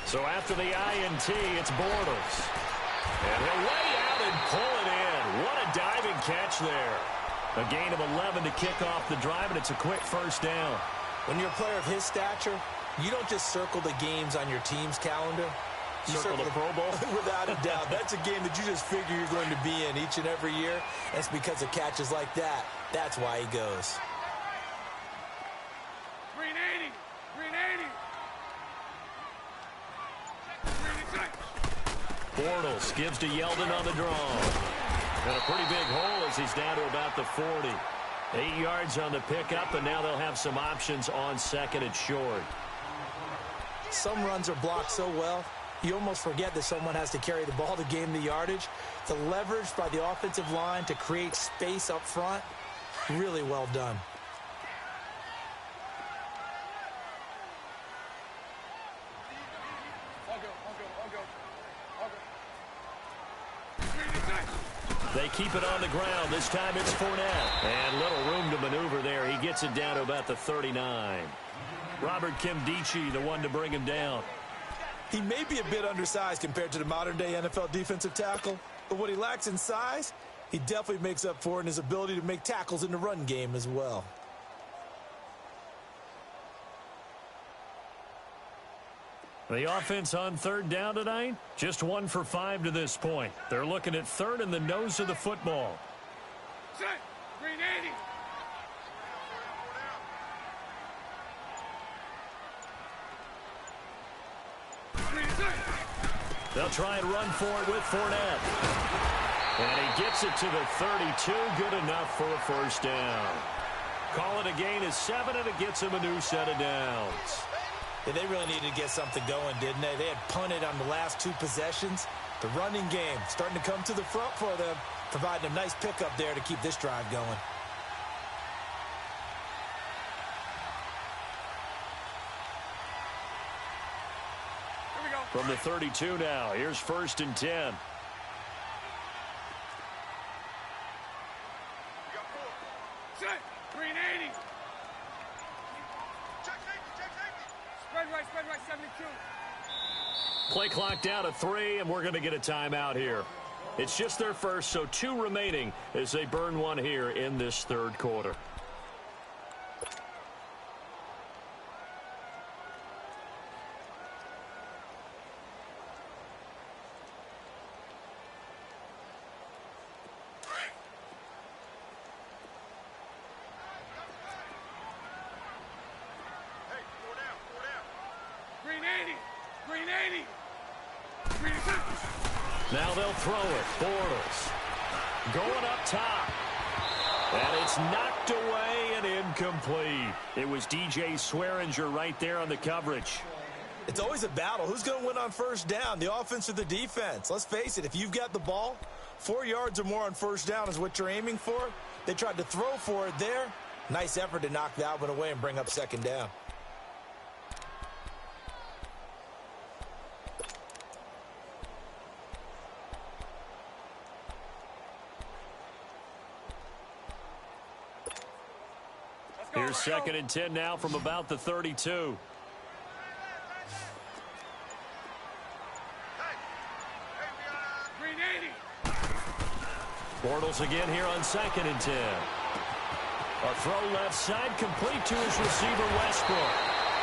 So after the INT, it's Bortles. And he'll lay out and pull it in. What a diving catch there. A gain of 11 to kick off the drive, and it's a quick 1st down. When you're a player of his stature, you don't just circle the games on your team's calendar. You circle the Pro Bowl? Without a doubt. That's a game that you just figure you're going to be in each and every year. And it's because of catches like that. That's why he goes. Green 80. Green 80. Bortles gives to Yeldon on the draw. And a pretty big hole as he's down to about the 40. 8 yards on the pickup, and now they'll have some options on 2nd and short. Some runs are blocked so well, you almost forget that someone has to carry the ball to gain the yardage. The leverage by the offensive line to create space up front, really well done. They keep it on the ground. This time it's Fournette. And little room to maneuver there. He gets it down to about the 39. Robert Kimdichie, the one to bring him down. He may be a bit undersized compared to the modern-day NFL defensive tackle, but what he lacks in size, he definitely makes up for in his ability to make tackles in the run game as well. The offense on 3rd down tonight, just 1 for 5 to this point. They're looking at 3rd in the nose of the football. Set. Green 80. They'll try and run for it with Fournette. And he gets it to the 32. Good enough for a 1st down. Call it a gain of 7, and it gets him a new set of downs. Yeah, they really needed to get something going, didn't they? They had punted on the last 2 possessions. The running game starting to come to the front for them, providing a nice pickup there to keep this drive going. From the 32 now, here's 1st and 10. Set. Green 80. Spread right, 72. Play clock down to 3, and we're going to get a timeout here. It's just their first, so 2 remaining as they burn one here in this 3rd quarter. Now they'll throw it. Bortles going up top. And it's knocked away and incomplete. It was DJ Swearinger right there on the coverage. It's always a battle. Who's going to win on first down, the offense or the defense? Let's face it, if you've got the ball, 4 yards or more on first down is what you're aiming for. They tried to throw for it there. Nice effort to knock that one away and bring up second down. Here's 2nd and 10 now from about the 32. Bortles again here on 2nd and 10. A throw left side, complete to his receiver, Westbrook.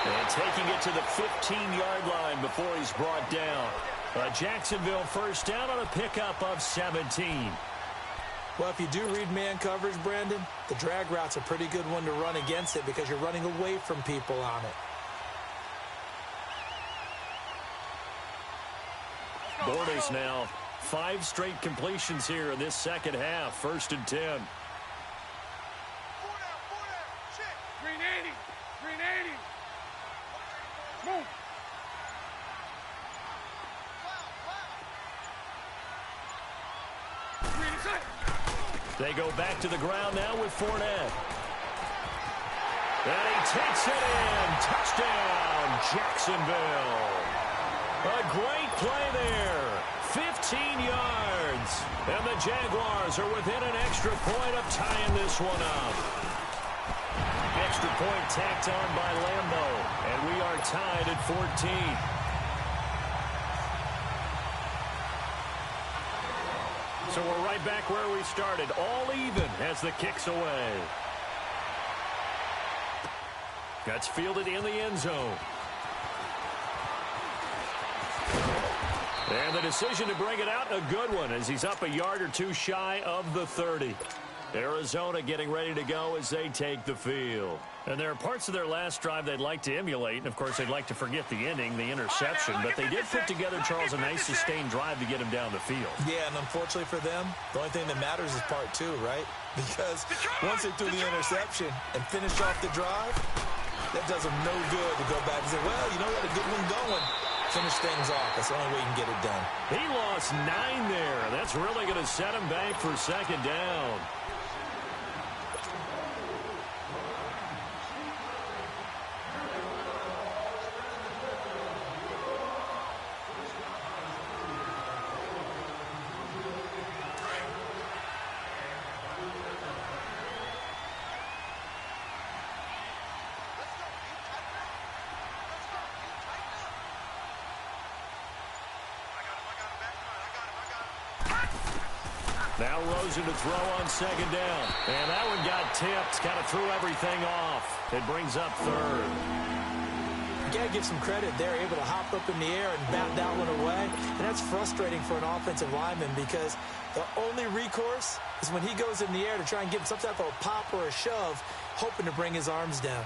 And taking it to the 15-yard line before he's brought down. A Jacksonville first down on a pickup of 17. Well, if you do read man coverage, Brandon, the drag route's a pretty good one to run against it because you're running away from people on it. Bortles now 5 straight completions here in this second half. 1st and 10. Green 80. Green 80. Move. Green set. They go back to the ground now with Fournette. And he takes it in. Touchdown, Jacksonville. A great play there. 15 yards. And the Jaguars are within an extra point of tying this one up. Extra point tacked on by Lambeau. And we are tied at 14. So we're right back where we started. All even as the kick's away. That's fielded in the end zone. And the decision to bring it out, a good one, as he's up a yard or two shy of the 30. Arizona getting ready to go as they take the field. And there are parts of their last drive they'd like to emulate. And, of course, they'd like to forget the ending, the interception. But they did put together, Charles, a nice sustained drive to get him down the field. Yeah, and unfortunately for them, the only thing that matters is part 2, right? Because once they threw the interception and finished off the drive, that does them no good to go back and say, well, you know, we had a good one going. Finish things off. That's the only way you can get it done. He lost 9 there. That's really going to set him back for second down. Now Rosen to throw on second down. And that one got tipped. Kind of threw everything off. It brings up 3rd. You got to give some credit. They're able to hop up in the air and bat that one away. And that's frustrating for an offensive lineman because the only recourse is when he goes in the air to try and get some type of a pop or a shove, hoping to bring his arms down.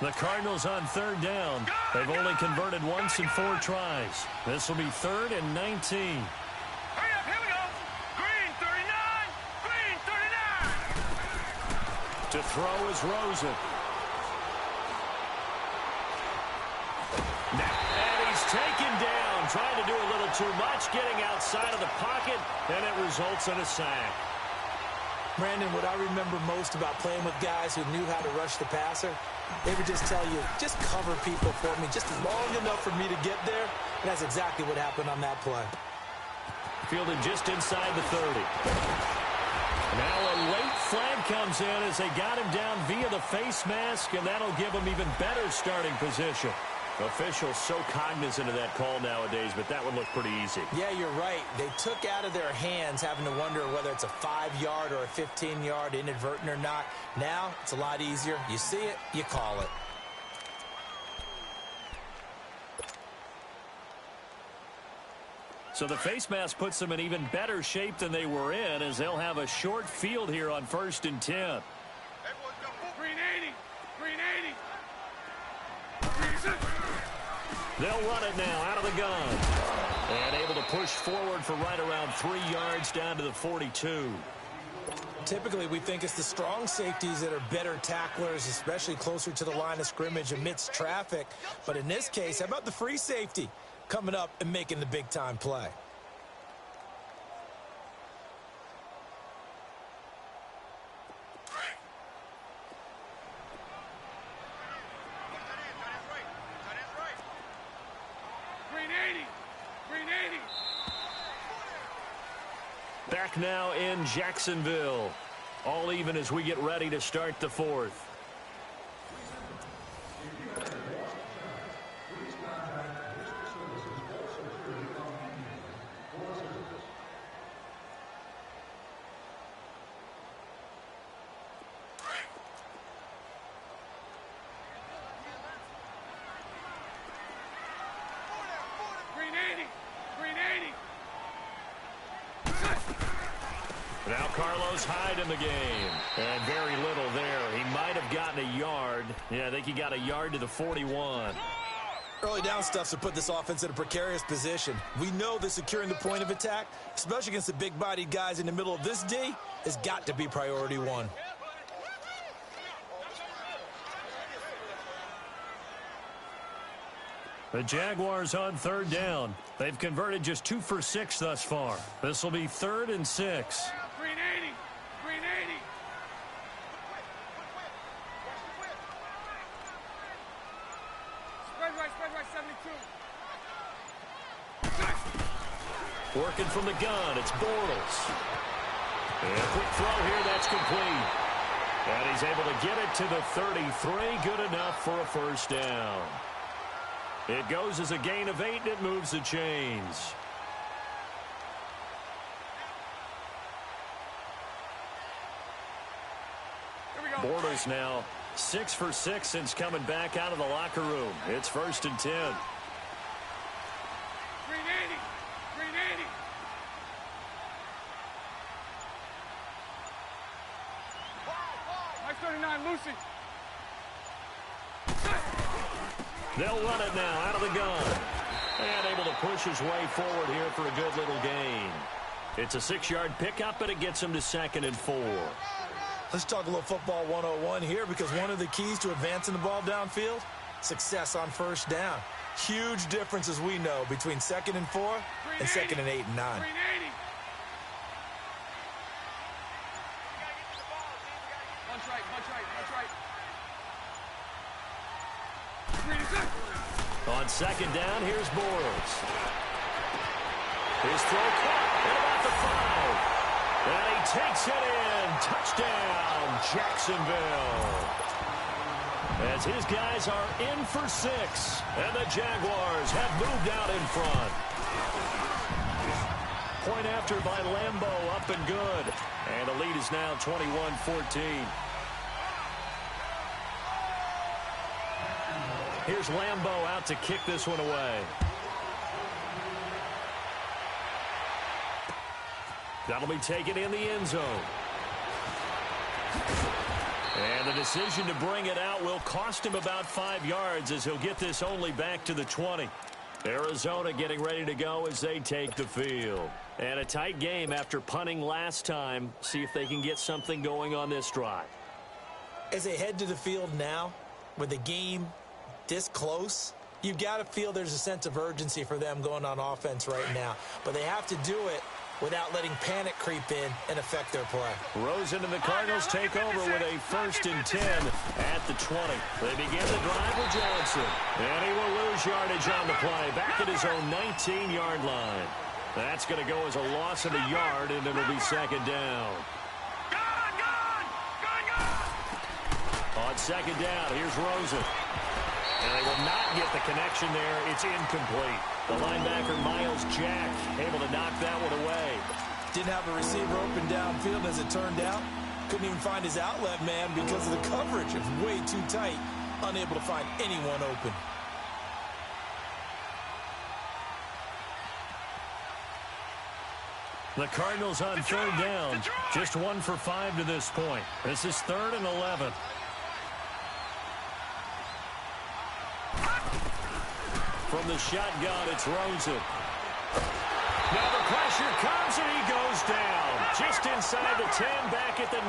The Cardinals on 3rd down. They've only converted once in 4 tries. This will be 3rd and 19. Hurry up, here we go. Green 39. Green 39. To throw is Rosen. And he's taken down, trying to do a little too much, getting outside of the pocket, and it results in a sack. Brandon, what I remember most about playing with guys who knew how to rush the passer, they would just tell you, just cover people for me, just long enough for me to get there. And that's exactly what happened on that play. Fielded just inside the 30. Now a late flag comes in as they got him down via the face mask, and that'll give him even better starting position. Officials so cognizant of that call nowadays, but that would look pretty easy. Yeah, you're right. They took out of their hands having to wonder whether it's a 5-yard or a 15-yard inadvertent or not. Now, it's a lot easier. You see it, you call it. So the face mask puts them in even better shape than they were in as they'll have a short field here on 1st and 10. Everyone's got green 80. Green 80. Green 6. They'll run it now out of the gun. And able to push forward for right around 3 yards down to the 42. Typically, we think it's the strong safeties that are better tacklers, especially closer to the line of scrimmage amidst traffic. But in this case, how about the free safety coming up and making the big-time play? Back now in Jacksonville. All even as we get ready to start the fourth. Now Carlos Hyde in the game. And very little there. He might have gotten a yard. Yeah, I think he got a yard to the 41. Early down stuff to put this offense in a precarious position. We know that securing the point of attack, especially against the big-bodied guys in the middle of this D, has got to be priority one. The Jaguars on third down. They've converted just 2 for 6 thus far. This will be 3rd and 6. Green 80. Green 80. Spread right, 72. Working from the gun, it's Bortles. And a quick throw here, that's complete. And he's able to get it to the 33, good enough for a first down. It goes as a gain of 8, and it moves the chains. Bortles now 6 for 6 since coming back out of the locker room. It's 1st and 10. Green 80. Green 80. Mike 39, Lucy. They'll run it now out of the gun. And able to push his way forward here for a good little gain. It's a 6-yard pickup, but it gets him to 2nd and 4. Let's talk a little football 101 here, because one of the keys to advancing the ball downfield, success on first down. Huge difference, as we know, between 2nd and 4 and 2nd and 8 and 9. Green 80. Bunch right, bunch right, bunch right. Green is good. On 2nd down, here's Bortles. His throw caught at about the 5. And he takes it in. Touchdown, Jacksonville. As his guys are in for 6. And the Jaguars have moved out in front. Point after by Lambo, up and good. And the lead is now 21-14. Here's Lambo out to kick this one away. That'll be taken in the end zone. And the decision to bring it out will cost him about 5 yards, as he'll get this only back to the 20. Arizona getting ready to go as they take the field. And a tight game after punting last time. See if they can get something going on this drive. As they head to the field now, with the game this close, you've got to feel there's a sense of urgency for them going on offense right now. But they have to do it without letting panic creep in and affect their play. Rosen and the Cardinals take over with a 1st and 10 at the 20. They begin the drive with Johnson. And he will lose yardage on the play, back at his own 19-yard line. That's going to go as a loss of a yard, and it'll be 2nd down. On 2nd down, here's Rosen. And they will not get the connection there. It's incomplete. The linebacker, Miles Jack, able to knock that one away. Didn't have a receiver open downfield, as it turned out. Couldn't even find his outlet man because of the coverage. It was way too tight. Unable to find anyone open. The Cardinals on 3rd down. Just 1 for 5 to this point. This is 3rd and 11. From the shotgun, it's Rosen. Now the pressure comes, and he goes down. Just inside the 10, back at the 9.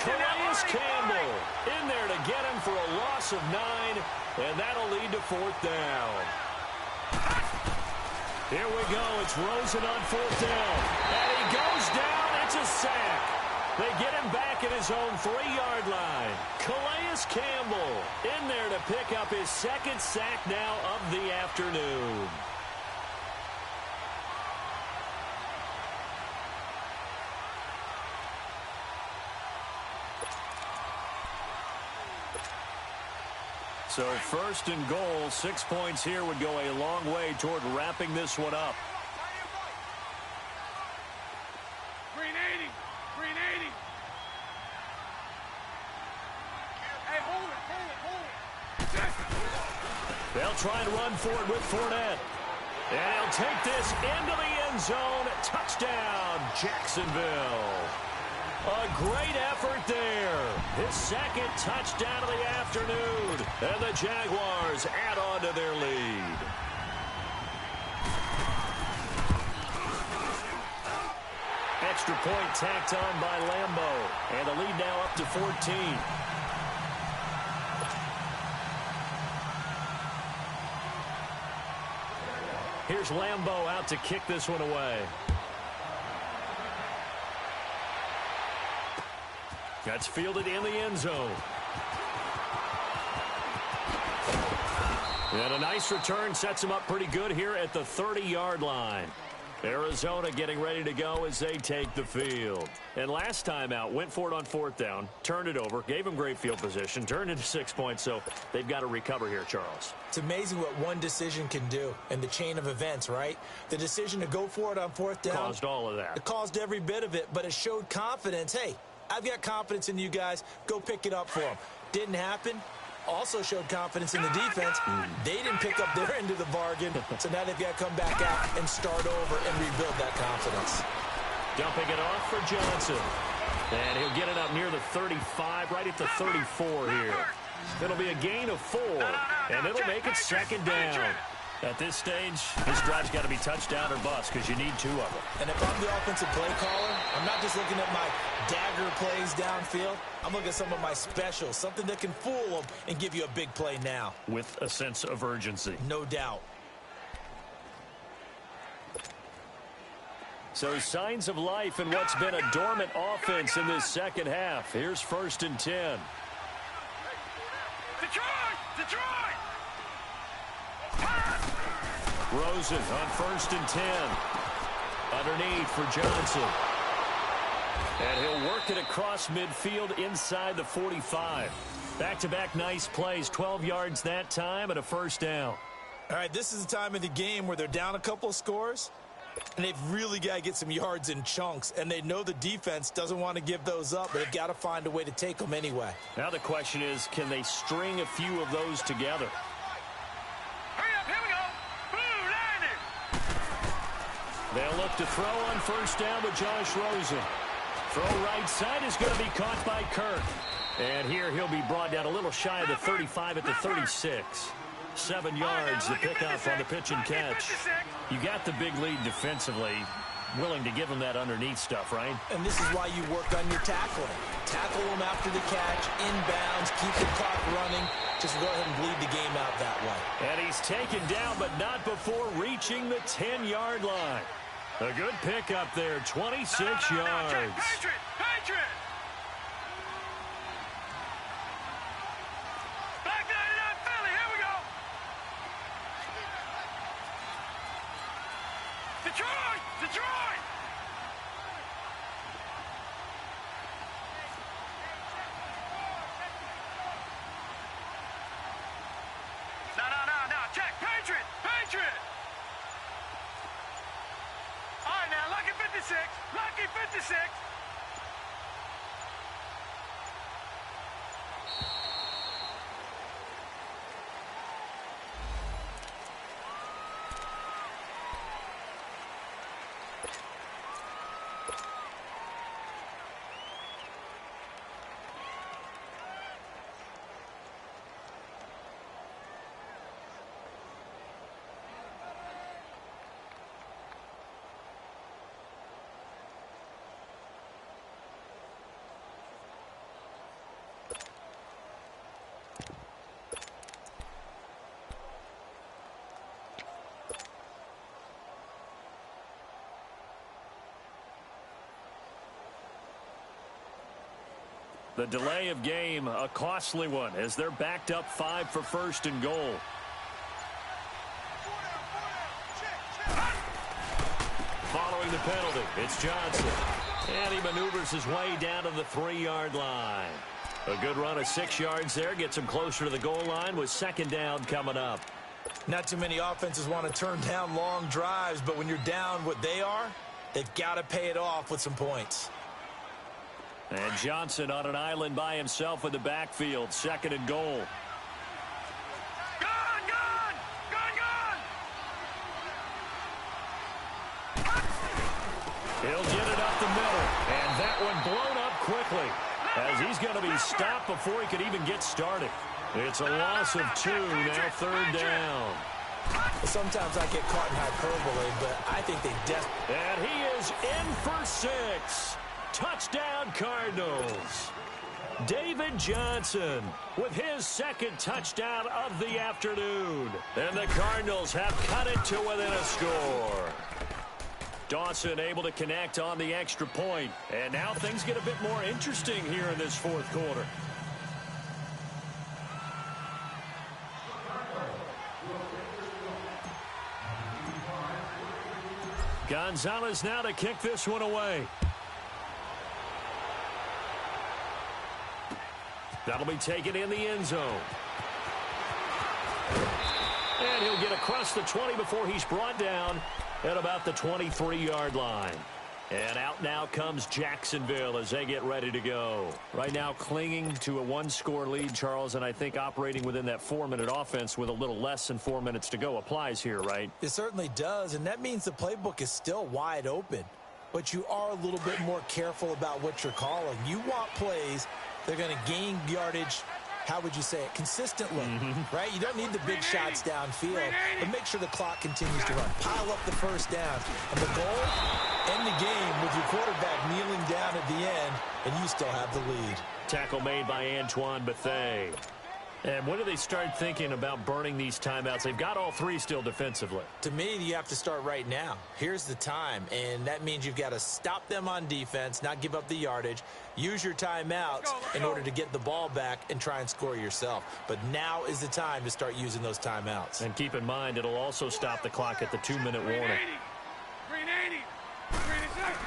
Calais Campbell in there to get him for a loss of 9, and that'll lead to 4th down. Here we go. It's Rosen on 4th down. And he goes down. It's a sack. They get him back at his own 3-yard line. Calais Campbell in there to pick up his 2nd sack now of the afternoon. So 1st and goal, 6 points here would go a long way toward wrapping this one up. Green 80. Green 80. Hey, hold it. They'll try and run for it with Fournette. And he'll take this into the end zone. Touchdown, Jacksonville. A great effort there. His 2nd touchdown of the afternoon. And the Jaguars add on to their lead. Extra point tacked on by Lambeau. And the lead now up to 14. Here's Lambeau out to kick this one away. That's fielded in the end zone. And a nice return sets him up pretty good here at the 30-yard line. Arizona getting ready to go as they take the field. And last time out, went for it on 4th down, turned it over, gave him great field position, turned into 6 points, so they've got to recover here, Charles. It's amazing what one decision can do in the chain of events, right? The decision to go for it on 4th down. Caused all of that. It caused every bit of it, but it showed confidence. Hey, I've got confidence in you guys. Go pick it up for them. Didn't happen. Also showed confidence in the defense. They didn't pick up their end of the bargain, so now they've got to come back out and start over and rebuild that confidence. Dumping it off for Johnson. And he'll get it up near the 35, right at the 34 here. It'll be a gain of 4, and it'll make it 2nd down. At this stage, this drive's got to be touchdown or bust because you need 2 of them. And if I'm the offensive play caller, I'm not just looking at my dagger plays downfield. I'm looking at some of my specials, something that can fool them and give you a big play now. With a sense of urgency. No doubt. So signs of life in what's been a dormant offense in this 2nd half. Here's 1st and 10. Detroit! Detroit! Rosen on 1st and 10. Underneath for Johnson. And he'll work it across midfield inside the 45. Back-to-back nice plays. 12 yards that time and a 1st down. All right, this is the time of the game where they're down a couple of scores, and they've really got to get some yards in chunks, and they know the defense doesn't want to give those up, but they've got to find a way to take them anyway. Now the question is, can they string a few of those together? They'll look to throw on 1st down with Josh Rosen. Throw right side is going to be caught by Kirk. And here he'll be brought down a little shy of the 35 at the 36. 7 yards to pick up on the pitch and catch. You got the big lead defensively. Willing to give him that underneath stuff, right? And this is why you work on your tackling. Tackle them after the catch, inbounds, keep the clock running. Just go ahead and bleed the game out that way. And he's taken down, but not before reaching the 10-yard line. A good pickup there, 26 yards. Patriot! Patriot! Back 99 Philly, here we go! Detroit! Detroit! No, check! Patriot! Patriot! All right, now, Lucky 56. Lucky 56. The delay of game, a costly one, as they're backed up 5 for first and goal. Following the penalty, it's Johnson. And he maneuvers his way down to the 3-yard line. A good run of 6 yards there gets him closer to the goal line with second down coming up. Not too many offenses want to turn down long drives, but when you're down what they are, they've got to pay it off with some points. And Johnson on an island by himself in the backfield, second and goal. Gone, gone, gone, gone. He'll get it up the middle, and that one blown up quickly as he's going to be stopped before he could even get started. It's a loss of 2, now third down. Sometimes I get caught in hyperbole, but I think they definitely... And he is in for 6. Touchdown, Cardinals. David Johnson with his second touchdown of the afternoon. And the Cardinals have cut it to within a score. Dawson able to connect on the extra point. And now things get a bit more interesting here in this fourth quarter. Gonzalez now to kick this one away. That'll be taken in the end zone. And he'll get across the 20 before he's brought down at about the 23-yard line. And out now comes Jacksonville as they get ready to go. Right now clinging to a 1-score lead, Charles, and I think operating within that 4-minute offense with a little less than 4 minutes to go applies here, right? It certainly does, and that means the playbook is still wide open. But you are a little bit more careful about what you're calling. You want plays that are going to gain yardage, how would you say it, consistently, right? You don't need the big shots downfield, but make sure the clock continues to run. Pile up the first down. And the goal, end the game with your quarterback kneeling down at the end, and you still have the lead. Tackle made by Antoine Bethea. And when do they start thinking about burning these timeouts? They've got all 3 still defensively. To me, you have to start right now. Here's the time, and that means you've got to stop them on defense, not give up the yardage, use your timeouts in order to get the ball back and try and score yourself. But now is the time to start using those timeouts. And keep in mind, it'll also stop the clock at the 2-minute warning. Green 80. Green 86.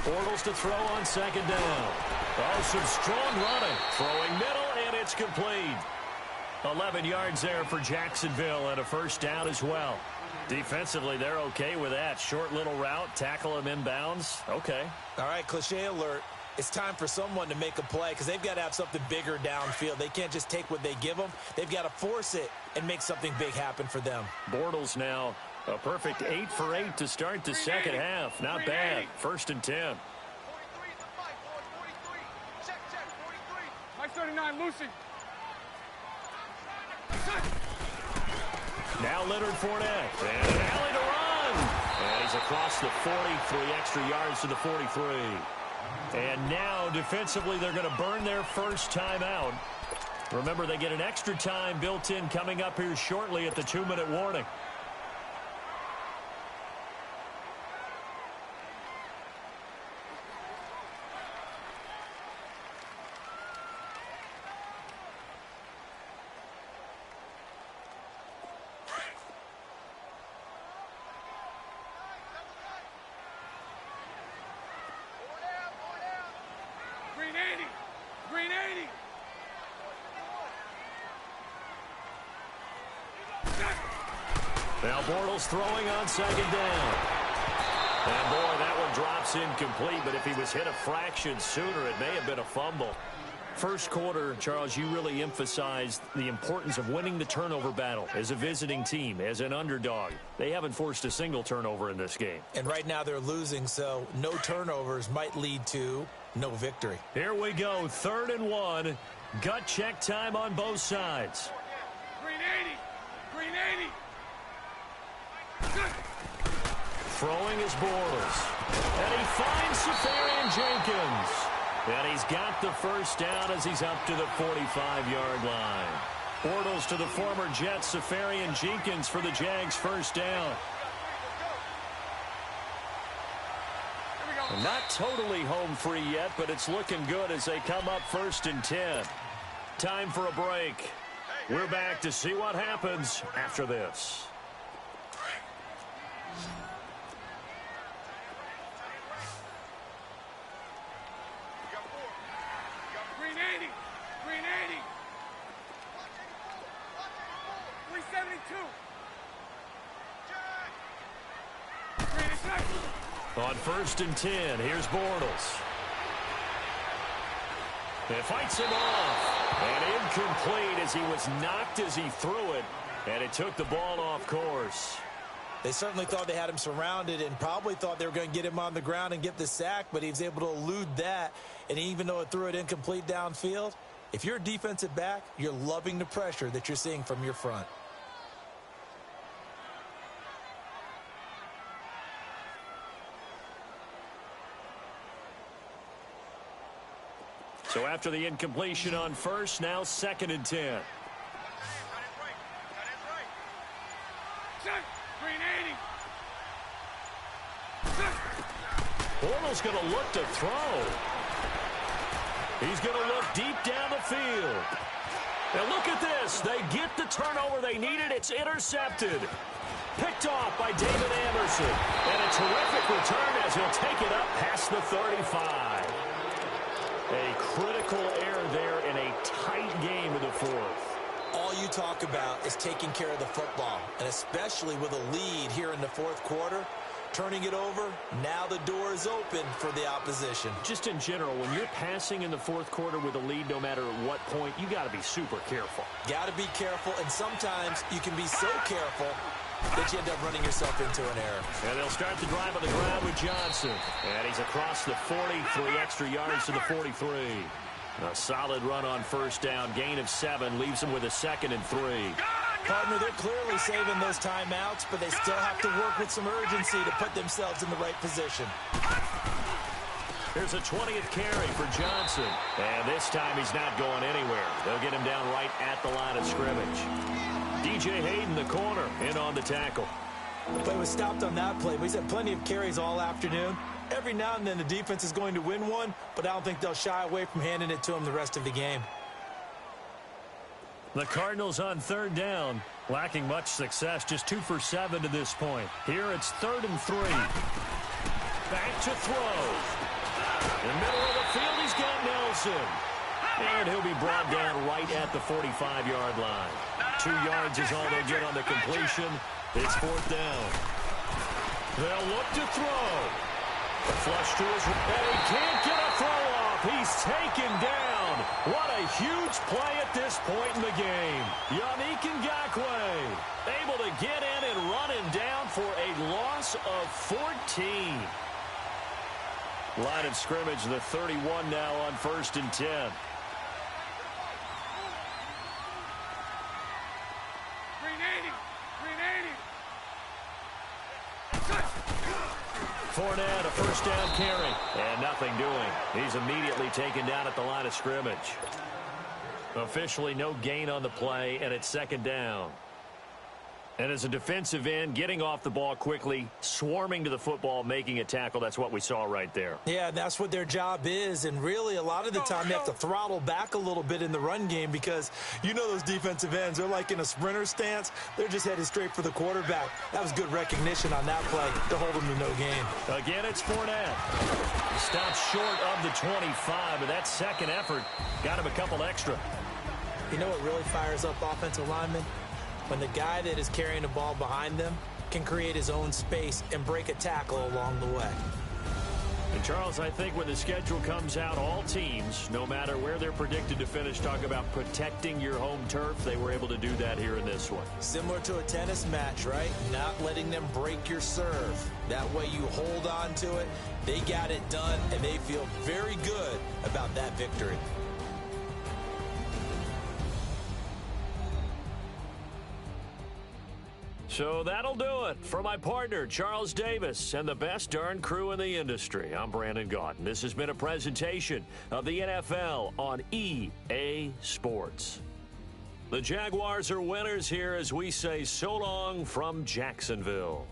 Bortles to throw on second down. Oh, some strong running. Throwing middle, and it's complete. 11 yards there for Jacksonville and a first down as well. Defensively, they're okay with that. Short little route, tackle him inbounds. Okay. All right, cliche alert. It's time for someone to make a play because they've got to have something bigger downfield. They can't just take what they give them. They've got to force it and make something big happen for them. Bortles now a perfect 8 for 8 to start the second half. Not bad. First and 10. 39, Lucy. Now Leonard Fournette, and an alley to run. And he's across the 43 extra yards to the 43. And now defensively they're going to burn their first timeout. Remember, they get an extra time built in coming up here shortly at the 2-minute warning. Now Bortles throwing on second down. And boy, that one drops incomplete, but if he was hit a fraction sooner, it may have been a fumble. First quarter, Charles, you really emphasized the importance of winning the turnover battle as a visiting team, as an underdog. They haven't forced a single turnover in this game. And right now they're losing, so no turnovers might lead to no victory. Here we go, 3rd and 1. Gut check time on both sides. Green 80. Green 80. Throwing is Bortles. And he finds Safarian Jenkins. And he's got the first down as he's up to the 45-yard line. Bortles to the former Jets, Safarian Jenkins for the Jags' first down. Here we go. Not totally home free yet, but it's looking good as they come up 1st and 10. Time for a break. We're back to see what happens after this. Green 80. Green 80. 372. Green is nice. On 1st and 10, here's Bortles. It fights him off. And incomplete as he was knocked as he threw it. And it took the ball off course. They certainly thought they had him surrounded and probably thought they were going to get him on the ground and get the sack, but he was able to elude that. And even though it threw it incomplete downfield, if you're a defensive back, you're loving the pressure that you're seeing from your front. So after the incompletion on 1st, now 2nd and 10. Green 80. Bortles going to look to throw. He's going to look deep down the field. And look at this. They get the turnover they needed. It's intercepted. Picked off by David Anderson. And a terrific return as he'll take it up past the 35. A critical error there in a tight game in the 4th. All you talk about is taking care of the football, and especially with a lead here in the 4th quarter, turning it over, now the door is open for the opposition. Just in general, when you're passing in the 4th quarter with a lead, no matter at what point, you got to be super careful. Got to be careful, and sometimes you can be so careful that you end up running yourself into an error. And they'll start the drive on the ground with Johnson. And he's across the 40, 3 extra yards to the 43. A solid run on 1st down, gain of 7, leaves him with a 2nd and 3. Partner, they're clearly saving those timeouts, but they still have to work with some urgency to put themselves in the right position. Here's a 20th carry for Johnson. And this time he's not going anywhere. They'll get him down right at the line of scrimmage. DJ Hayden, the corner, in on the tackle. The play was stopped on that play, but he's had plenty of carries all afternoon. Every now and then the defense is going to win one, but I don't think they'll shy away from handing it to him the rest of the game. The Cardinals on 3rd down, lacking much success, just 2 for 7 to this point. Here it's 3rd and 3. Back to throw. In the middle of the field, he's got Nelson. And he'll be brought down right at the 45-yard line. 2 yards is all they'll get on the completion. It's 4th down. They'll look to throw. Flush to his right. And he can't get a throw off. He's taken down. What a huge play at this point in the game. Yannick Ngakoue able to get in and run him down for a loss of 14. Line of scrimmage, the 31 now on 1st and 10. Green 80. Green 80. Fournette, a 1st down carry. And nothing doing. He's immediately taken down at the line of scrimmage. Officially no gain on the play, and it's 2nd down. And as a defensive end, getting off the ball quickly, swarming to the football, making a tackle, that's what we saw right there. Yeah, that's what their job is, and really a lot of the time they have to throttle back a little bit in the run game because you know those defensive ends, they're like in a sprinter stance. They're just headed straight for the quarterback. That was good recognition on that play to hold them to no gain. Again, it's Fournette. Stops short of the 25, but that second effort got him a couple extra. You know what really fires up offensive linemen? When the guy that is carrying the ball behind them can create his own space and break a tackle along the way. And Charles, I think when the schedule comes out, all teams, no matter where they're predicted to finish, talk about protecting your home turf. They were able to do that here in this one. Similar to a tennis match, right? Not letting them break your serve. That way you hold on to it. They got it done, and they feel very good about that victory. So that'll do it for my partner, Charles Davis, and the best darn crew in the industry. I'm Brandon Gaudin. This has been a presentation of the NFL on EA Sports. The Jaguars are winners here as we say so long from Jacksonville.